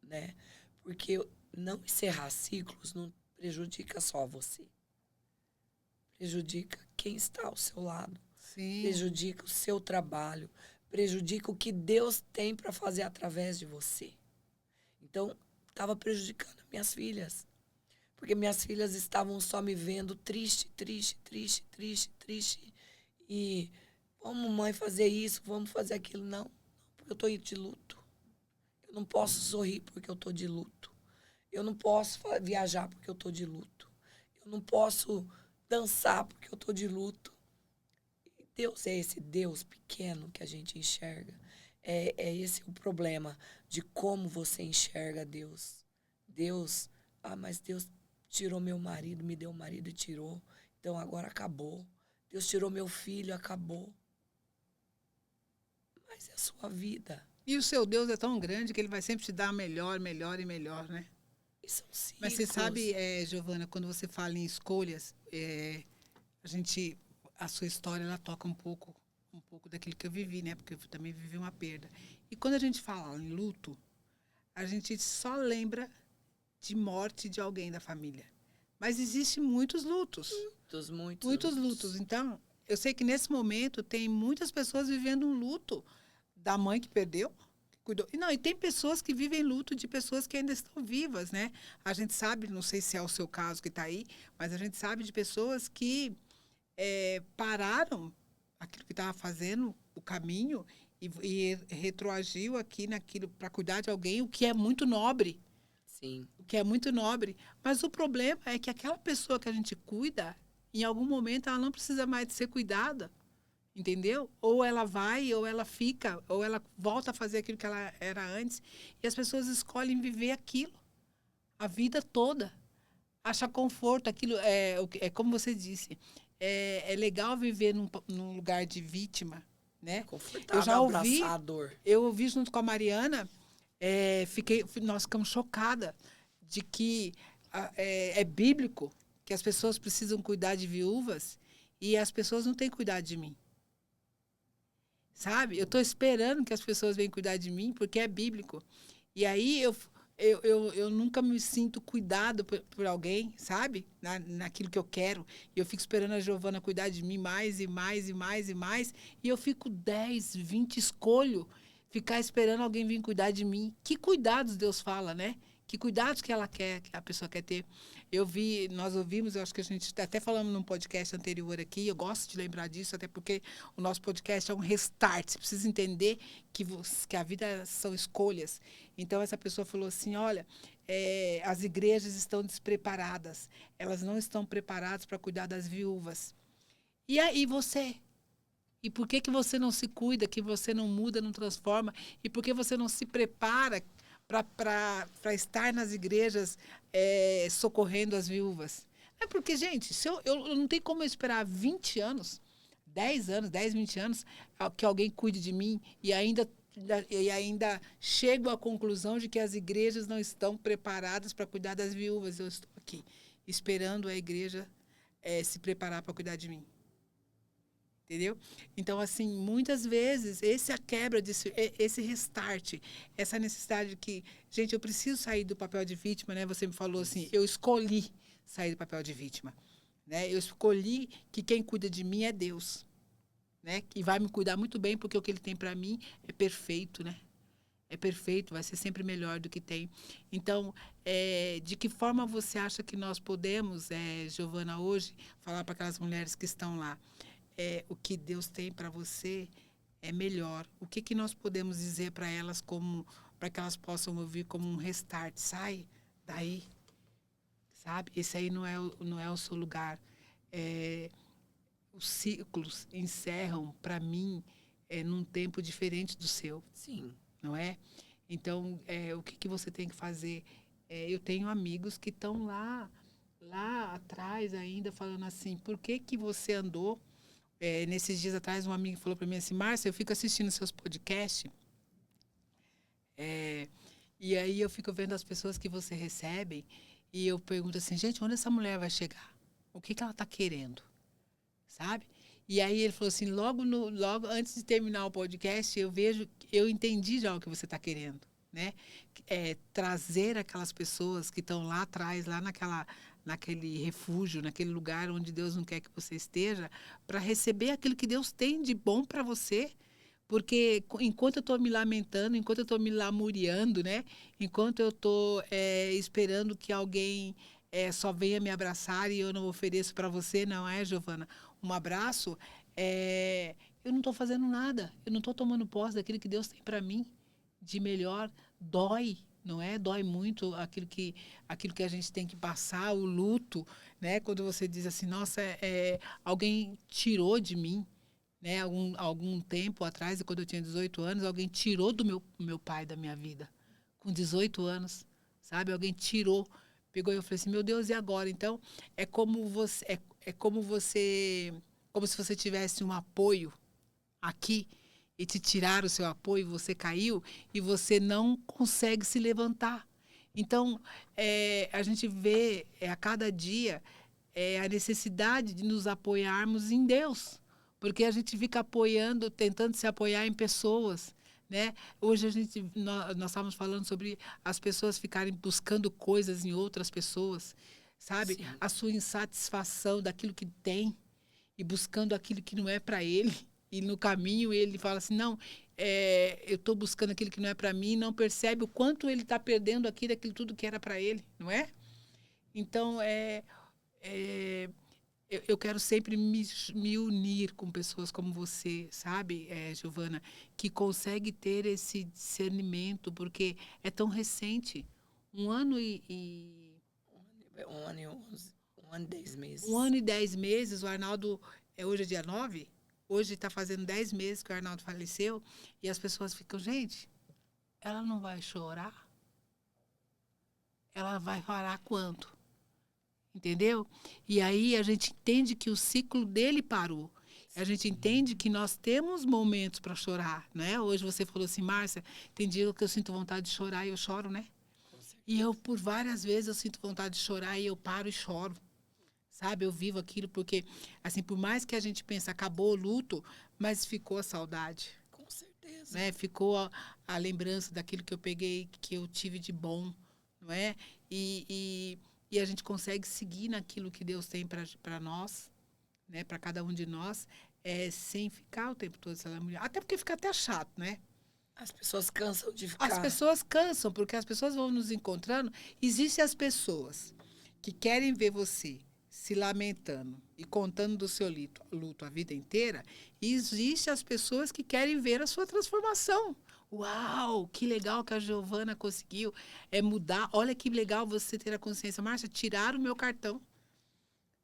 né? Porque não encerrar ciclos não prejudica só você. Prejudica quem está ao seu lado. Sim. Prejudica o seu trabalho. Prejudica o que Deus tem para fazer através de você. Então, estava prejudicando minhas filhas. Porque minhas filhas estavam só me vendo triste, triste, triste, triste, triste. E vamos, mãe, fazer isso, vamos fazer aquilo. Não, porque eu estou de luto. Eu não posso sorrir porque eu estou de luto. Eu não posso viajar porque eu estou de luto. Eu não posso dançar porque eu estou de luto. E Deus é esse Deus pequeno que a gente enxerga. É esse o problema de como você enxerga Deus. Deus, mas Deus tirou meu marido, me deu um marido e tirou. Então agora acabou. Deus tirou meu filho, acabou. Mas é a sua vida. E o seu Deus é tão grande que ele vai sempre te dar melhor, melhor e melhor, né? E são Mas você ciclos. sabe, Giovana, quando você fala em escolhas, a sua história, ela toca um pouco daquilo que eu vivi, né? Porque eu também vivi uma perda. E quando a gente fala em luto, a gente só lembra de morte de alguém da família. Mas existem muitos lutos. Muitos lutos. Então, eu sei que nesse momento tem muitas pessoas vivendo um luto da mãe que perdeu, que cuidou. E tem pessoas que vivem luto de pessoas que ainda estão vivas, né? A gente sabe, não sei se é o seu caso que está aí, mas a gente sabe de pessoas que pararam aquilo que estava fazendo, o caminho, e retroagiu aqui naquilo para cuidar de alguém, o que é muito nobre. Sim. O que é muito nobre. Mas o problema é que aquela pessoa que a gente cuida, em algum momento ela não precisa mais de ser cuidada. Entendeu? Ou ela vai, ou ela fica, ou ela volta a fazer aquilo que ela era antes. E as pessoas escolhem viver aquilo a vida toda. Acha conforto, aquilo é como você disse. É legal viver num lugar de vítima, né? Confortável, Eu já ouvi, abraçar a dor. eu ouvi junto com a Mariana, nós ficamos chocadas de que é bíblico que as pessoas precisam cuidar de viúvas e as pessoas não têm cuidado de mim. Sabe? Eu estou esperando que as pessoas venham cuidar de mim, porque é bíblico. E aí eu nunca me sinto cuidado por alguém, sabe? Naquilo que eu quero. E eu fico esperando a Giovana cuidar de mim mais e mais e mais e mais. E eu fico 10, 20, escolho ficar esperando alguém vir cuidar de mim. Que cuidados Deus fala, né? Que cuidados que ela quer, que a pessoa quer ter. Nós ouvimos, eu acho que a gente até falamos num podcast anterior aqui, eu gosto de lembrar disso, até porque o nosso podcast é um restart. Você precisa entender que a vida são escolhas. Então, essa pessoa falou assim, olha, as igrejas estão despreparadas. Elas não estão preparadas para cuidar das viúvas. E aí você? E por que você não se cuida, que você não muda, não transforma? E por que você não se prepara para estar nas igrejas socorrendo as viúvas. É porque, gente, se eu não tenho como eu esperar 20 anos, 10 anos, 10, 20 anos, que alguém cuide de mim e ainda chego à conclusão de que as igrejas não estão preparadas para cuidar das viúvas. Eu estou aqui, esperando a igreja se preparar para cuidar de mim. Entendeu? Então, assim, muitas vezes, a quebra, esse restart, essa necessidade de que, gente, eu preciso sair do papel de vítima, né? Você me falou assim, eu escolhi sair do papel de vítima, né? Eu escolhi que quem cuida de mim é Deus, né? Que vai me cuidar muito bem, porque o que Ele tem para mim é perfeito, né? É perfeito, vai ser sempre melhor do que tem. Então, de que forma você acha que nós podemos, Giovana, hoje, falar para aquelas mulheres que estão lá? O que Deus tem para você é melhor. O que nós podemos dizer para elas para que elas possam ouvir como um restart? Sai daí, sabe? Esse aí não é o seu lugar. Os ciclos encerram, para mim, num tempo diferente do seu. Sim. Não é? Então, o que você tem que fazer? Eu tenho amigos que estão lá atrás ainda, falando assim, por que você andou? Nesses dias atrás, um amigo falou para mim assim, Márcia, eu fico assistindo seus podcasts, e aí eu fico vendo as pessoas que você recebe, e eu pergunto assim, gente, onde essa mulher vai chegar? O que ela está querendo? Sabe? E aí ele falou assim, logo antes de terminar o podcast, eu entendi já o que você está querendo, né? Trazer aquelas pessoas que estão lá atrás, lá naquele refúgio, naquele lugar onde Deus não quer que você esteja, para receber aquilo que Deus tem de bom para você. Porque enquanto eu estou me lamentando, enquanto eu estou me lamuriando, né? Enquanto eu estou esperando que alguém só venha me abraçar e eu não ofereço para você, não é, Giovana? Um abraço, eu não estou fazendo nada. Eu não estou tomando posse daquilo que Deus tem para mim de melhor. Dói, não é? Dói muito aquilo que a gente tem que passar, o luto, né? Quando você diz assim, nossa, alguém tirou de mim, né? Algum tempo atrás, quando eu tinha 18 anos, alguém tirou do meu pai da minha vida. Com 18 anos, sabe? Alguém tirou, pegou e eu falei assim, meu Deus, e agora? Então, como se você tivesse um apoio aqui e te tiraram o seu apoio, você caiu e você não consegue se levantar. Então, a gente vê a cada dia a necessidade de nos apoiarmos em Deus, porque a gente fica tentando se apoiar em pessoas, né? Hoje nós estávamos falando sobre as pessoas ficarem buscando coisas em outras pessoas, sabe? Sim. A sua insatisfação daquilo que tem e buscando aquilo que não é para ele. E no caminho ele fala assim, não, eu estou buscando aquilo que não é para mim, não percebe o quanto ele está perdendo daquilo tudo que era para ele, não é? Então, eu quero sempre me unir com pessoas como você, sabe, Giovana, que consegue ter esse discernimento, porque é tão recente. 1 ano e 10 meses. 1 ano e 10 meses, o Arnaldo, hoje é dia 9, hoje está fazendo 10 meses que o Arnaldo faleceu, e as pessoas ficam, gente, ela não vai chorar? Ela vai chorar quanto? Entendeu? E aí a gente entende que o ciclo dele parou. A gente entende que nós temos momentos para chorar, né? Hoje você falou assim, Márcia, tem dia que eu sinto vontade de chorar e eu choro, né? E eu, por várias vezes, eu sinto vontade de chorar e eu paro e choro. Sabe? Eu vivo aquilo porque, assim, por mais que a gente pense, acabou o luto, mas ficou a saudade. Com certeza. Né? Ficou a lembrança daquilo que eu peguei, que eu tive de bom, não é? E a gente consegue seguir naquilo que Deus tem para nós, né? Para cada um de nós, sem ficar o tempo todo essa lamúria. Até porque fica até chato, né? As pessoas cansam de ficar. As pessoas cansam, porque as pessoas vão nos encontrando. Existem as pessoas que querem ver você se lamentando e contando do seu luto a vida inteira. E existem as pessoas que querem ver a sua transformação. Uau, que legal que a Giovana conseguiu mudar. Olha que legal você ter a consciência. Márcia, tiraram o meu cartão,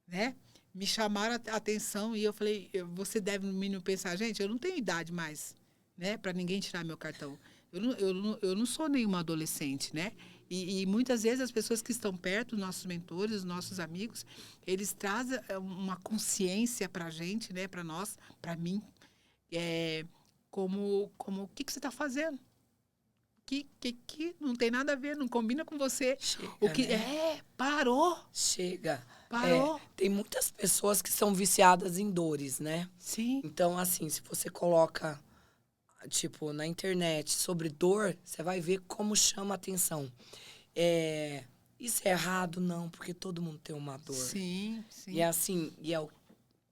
né? Me chamaram a atenção e eu falei, você deve no mínimo pensar, gente, eu não tenho idade mais, né? Para ninguém tirar meu cartão. Eu não sou nenhuma adolescente, né? E muitas vezes as pessoas que estão perto, os nossos mentores, os nossos amigos, eles trazem uma consciência para a gente, né? Para nós, para mim, como o que você está fazendo? Que não tem nada a ver, não combina com você. Chega, O que né? parou, Chega. parou. Tem muitas pessoas que são viciadas em dores, né? Sim, Então, assim, se você coloca, tipo, na internet sobre dor, você vai ver como chama a atenção. Isso é errado? Não, porque todo mundo tem uma dor. sim, E sim. é assim,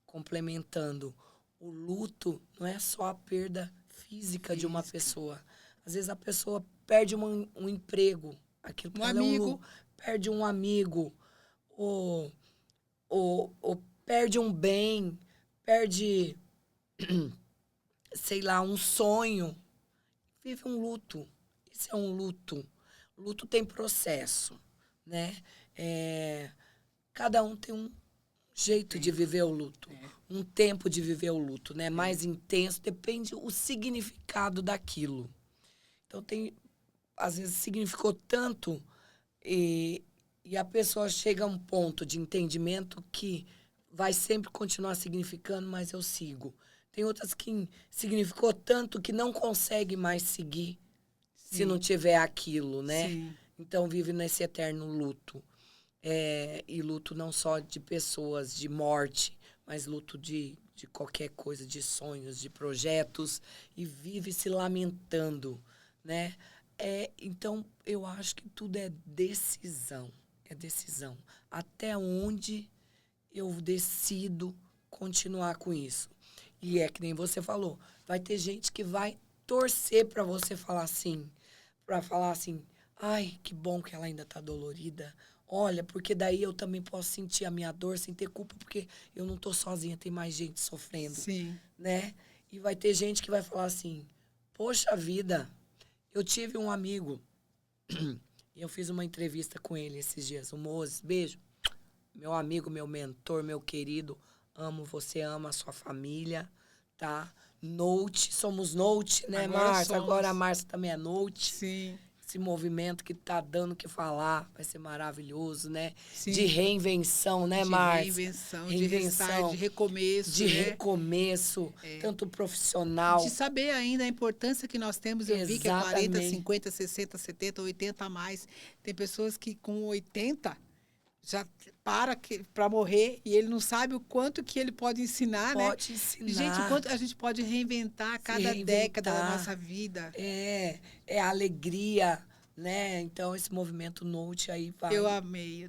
complementando, o luto não é só a perda física de uma Física. pessoa. Às vezes a pessoa perde um emprego, aquilo Um para ela é um amigo, luto, perde um amigo, ou, ou perde um bem, perde, sei lá, um sonho. Vive um luto. Isso é um luto. Luto tem processo, né? Cada um tem um jeito de viver o luto, um tempo de viver o luto, né? Mais intenso, depende o significado daquilo. Então às vezes significou tanto e, e a pessoa chega a um ponto de entendimento que vai sempre continuar significando, mas eu sigo. Tem outras que significou tanto que não consegue mais seguir se não sim, tiver aquilo, né? sim. Então vive nesse eterno luto. E luto não só de pessoas, de morte, mas luto de qualquer coisa, de sonhos, de projetos, e vive se lamentando, né? Então, eu acho que tudo é decisão. É decisão. Até onde eu decido continuar com isso. E é que nem você falou, vai ter gente que vai torcer para você falar assim, ai, que bom que ela ainda tá dolorida. Olha, porque daí eu também posso sentir a minha dor sem ter culpa, porque eu não tô sozinha, tem mais gente sofrendo, Sim, né? E vai ter gente que vai falar assim, poxa vida, eu tive um amigo, e eu fiz uma entrevista com ele esses dias, o Moses, beijo, meu amigo, meu mentor, meu querido, amo você, ama a sua família, tá? Note, somos Note, né, agora Márcia? Agora a somos. Márcia também é Note. Sim, Esse movimento que tá dando o que falar, vai ser maravilhoso, né? De sim. reinvenção, né, De Márcia? reinvenção, de restart, de Reinvenção, recomeço, de né? recomeço, tanto De profissional. saber ainda a importância que nós temos, eu vi que é 40, Exatamente. 50, 60, 70, 80 a mais. Tem pessoas que com 80 já para morrer e ele não sabe o quanto que ele pode ensinar, né? Pode Gente, o ensinar, quanto a gente pode reinventar a se cada década da reinventar. nossa vida. É alegria, né? Então, esse movimento Note aí Eu vai. amei,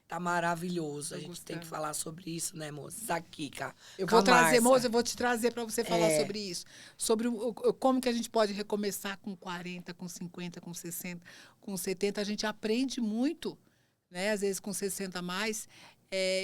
Tá maravilhoso. A tô gente tem que gostando. falar sobre isso, né, moça? Aqui, Eu com vou a trazer, moça, Márcia. eu vou te trazer para você falar É, sobre isso. Sobre como que a gente pode recomeçar com 40, com 50, com 60, com 70. A gente aprende muito, né? Às vezes com 60 a mais,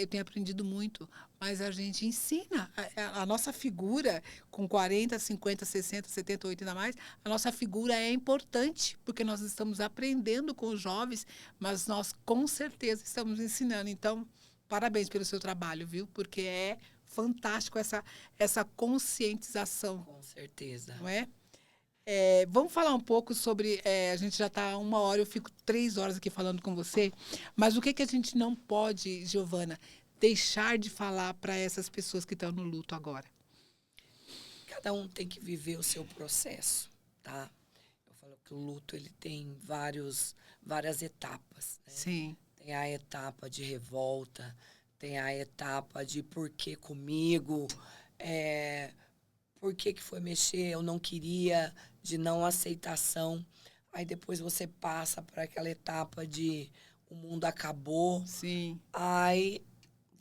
eu tenho aprendido muito. Mas a gente ensina. A nossa figura, com 40, 50, 60, 70, 80 a mais, a nossa figura é importante, porque nós estamos aprendendo com os jovens, mas nós com certeza estamos ensinando. Então, parabéns pelo seu trabalho, viu? Porque é fantástico essa conscientização, com certeza. não é? Vamos falar um pouco sobre. A gente já está 1 hora, eu fico 3 horas aqui falando com você, mas o que, que a gente não pode, Giovana, deixar de falar para essas pessoas que estão no luto agora? Cada um tem que viver o seu processo, tá? Eu falo que o luto ele tem várias etapas, né? Sim, Tem a etapa de revolta, tem a etapa de por que comigo, por que foi mexer, eu não queria, de não aceitação. Aí depois você passa para aquela etapa de o mundo acabou, sim, aí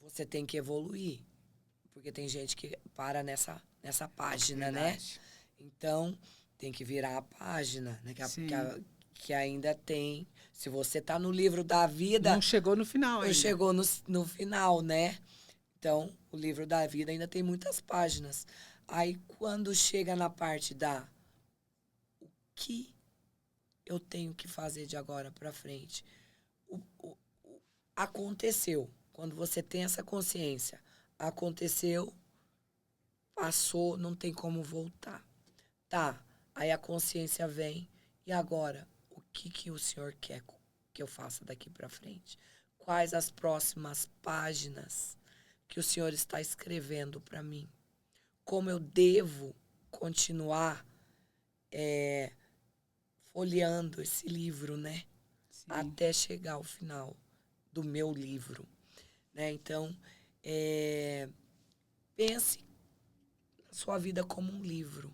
você tem que evoluir. Porque tem gente que para nessa página, né? verdade. Então, tem que virar a página, né? Sim. Que ainda tem. Se você tá no livro da Não vida, chegou no final eu ainda. chegou no final, né? Então, o livro da vida ainda tem muitas páginas. Aí, quando chega na parte da o que eu tenho que fazer de agora para frente, o, o- aconteceu. Quando você tem essa consciência, aconteceu, passou, não tem como voltar. Tá, aí a consciência vem E agora, o que o Senhor quer que eu faça daqui para frente? Quais as próximas páginas que o Senhor está escrevendo para mim? Como eu devo continuar folheando esse livro, né? Sim. Até chegar ao final do meu livro, né? Então, pense na sua vida como um livro,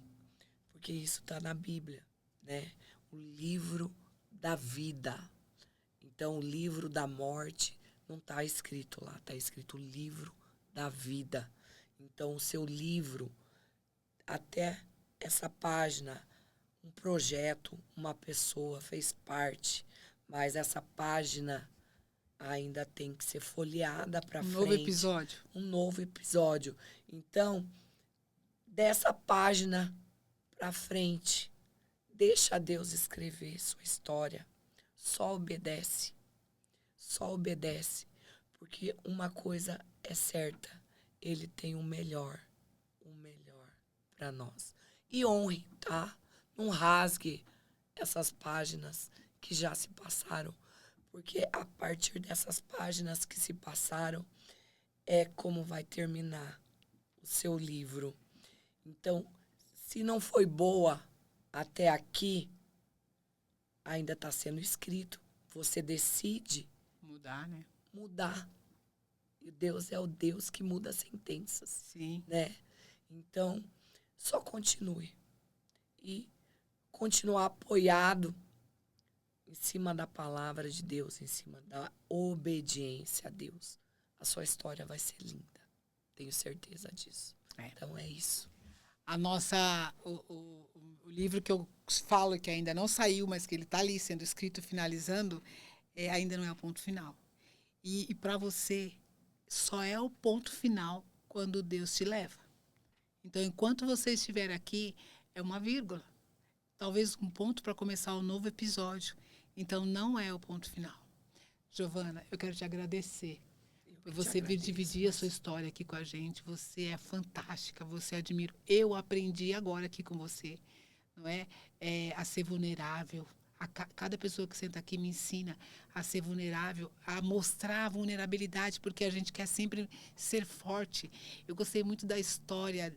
porque isso está na Bíblia, né? O livro da vida. Então, o livro da morte não está escrito lá, está escrito o livro da vida. Então, o seu livro, até essa página, um projeto, uma pessoa fez parte, mas essa página ainda tem que ser folheada para frente. Um novo episódio. Um novo episódio. Então, dessa página para frente, deixa Deus escrever sua história. Só obedece. Só obedece. Porque uma coisa é certa, Ele tem o melhor para nós. E honre, tá? Não rasgue essas páginas que já se passaram, porque a partir dessas páginas que se passaram é como vai terminar o seu livro. Então, se não foi boa até aqui, ainda está sendo escrito. Você decide Mudar, né? mudar. E Deus é o Deus que muda sentenças. Sim. Né? Então, só continue. E continuar apoiado em cima da palavra de Deus, em cima da obediência a Deus. A sua história vai ser linda. Tenho certeza disso. Então, é isso. A nossa... O livro que eu falo que ainda não saiu, mas que ele está ali sendo escrito, finalizando, ainda não é o ponto final. E para você, só é o ponto final quando Deus te leva. Então, enquanto você estiver aqui, é uma vírgula. Talvez um ponto para começar um novo episódio. Então, não é o ponto final. Giovana, eu quero te agradecer por você vir dividir a sua história aqui com a gente. Você é fantástica, você admiro. Eu aprendi agora aqui com você, não é? A ser vulnerável. Cada pessoa que senta aqui me ensina a ser vulnerável, a mostrar a vulnerabilidade, porque a gente quer sempre ser forte. Eu gostei muito da história,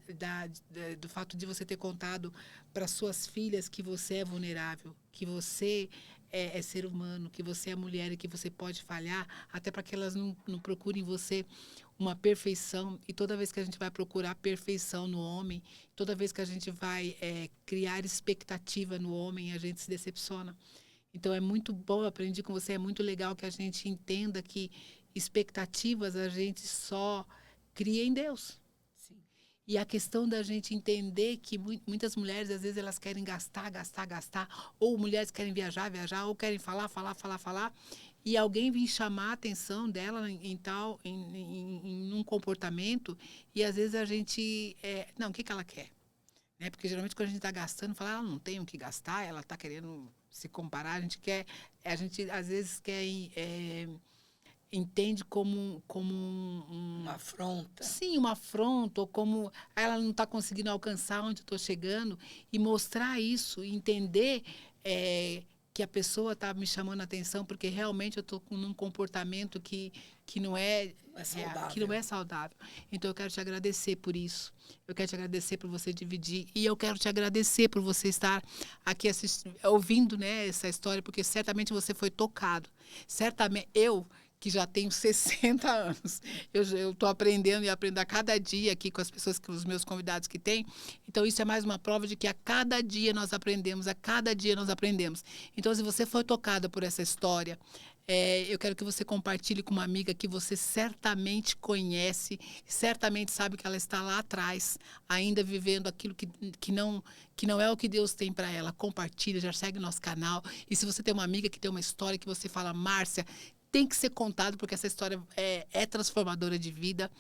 do fato de você ter contado para suas filhas que você é vulnerável, que você é ser humano, que você é mulher e que você pode falhar, até para que elas não procurem você uma perfeição. E toda vez que a gente vai procurar perfeição no homem, toda vez que a gente vai criar expectativa no homem, a gente se decepciona. Então, é muito bom, eu aprendi com você, é muito legal que a gente entenda que expectativas a gente só cria em Deus. Sim. E a questão da gente entender que muitas mulheres, às vezes, elas querem gastar, ou mulheres querem viajar, ou querem falar, e alguém vir chamar a atenção dela em um comportamento, e às vezes a gente... não, o que ela quer? Né? Porque geralmente quando a gente está gastando, fala, ela não tem o que gastar, ela está querendo se comparar, a gente às vezes quer... entende como uma afronta. Sim, uma afronta, ou como ela não está conseguindo alcançar onde eu estou chegando, e mostrar isso, e entender que a pessoa está me chamando a atenção porque realmente eu estou num comportamento que não é saudável. Que não é saudável. Então, eu quero te agradecer por isso. Eu quero te agradecer por você dividir. E eu quero te agradecer por você estar aqui ouvindo, né, essa história, porque certamente você foi tocado. Certamente, que já tenho 60 anos. Eu estou aprendendo e aprendo a cada dia aqui com as pessoas, com os meus convidados que têm. Então, isso é mais uma prova de que a cada dia nós aprendemos, Então, se você foi tocada por essa história, eu quero que você compartilhe com uma amiga que você certamente conhece, certamente sabe que ela está lá atrás, ainda vivendo aquilo que não é o que Deus tem para ela. Compartilha, já segue nosso canal. E se você tem uma amiga que tem uma história que você fala, Márcia, tem que ser contado, porque essa história é transformadora de vida.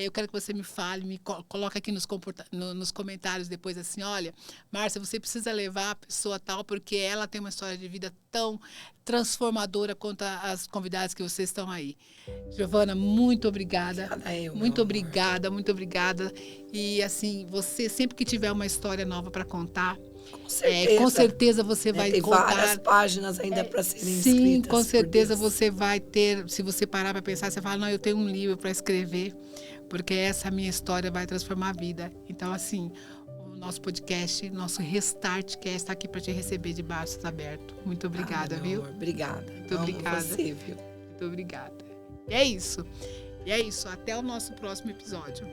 Eu quero que você me fale, me coloque aqui nos comentários depois assim, olha, Márcia, você precisa levar a pessoa tal, porque ela tem uma história de vida tão transformadora quanto as convidadas que vocês estão aí. Giovana, muito obrigada. Muito obrigada. E assim, você sempre que tiver uma história nova para contar, Com certeza. Com certeza você vai tem contar... várias páginas ainda para serem escritas. Sim, com certeza você vai ter... Se você parar para pensar, você fala, não, eu tenho um livro para escrever, porque essa minha história vai transformar a vida. Então, assim, o nosso podcast, nosso Restartcast está aqui para te receber de braços abertos. Muito obrigada, meu viu? amor, obrigada. Muito obrigada. Você, viu? Muito obrigada. E é isso. Até o nosso próximo episódio.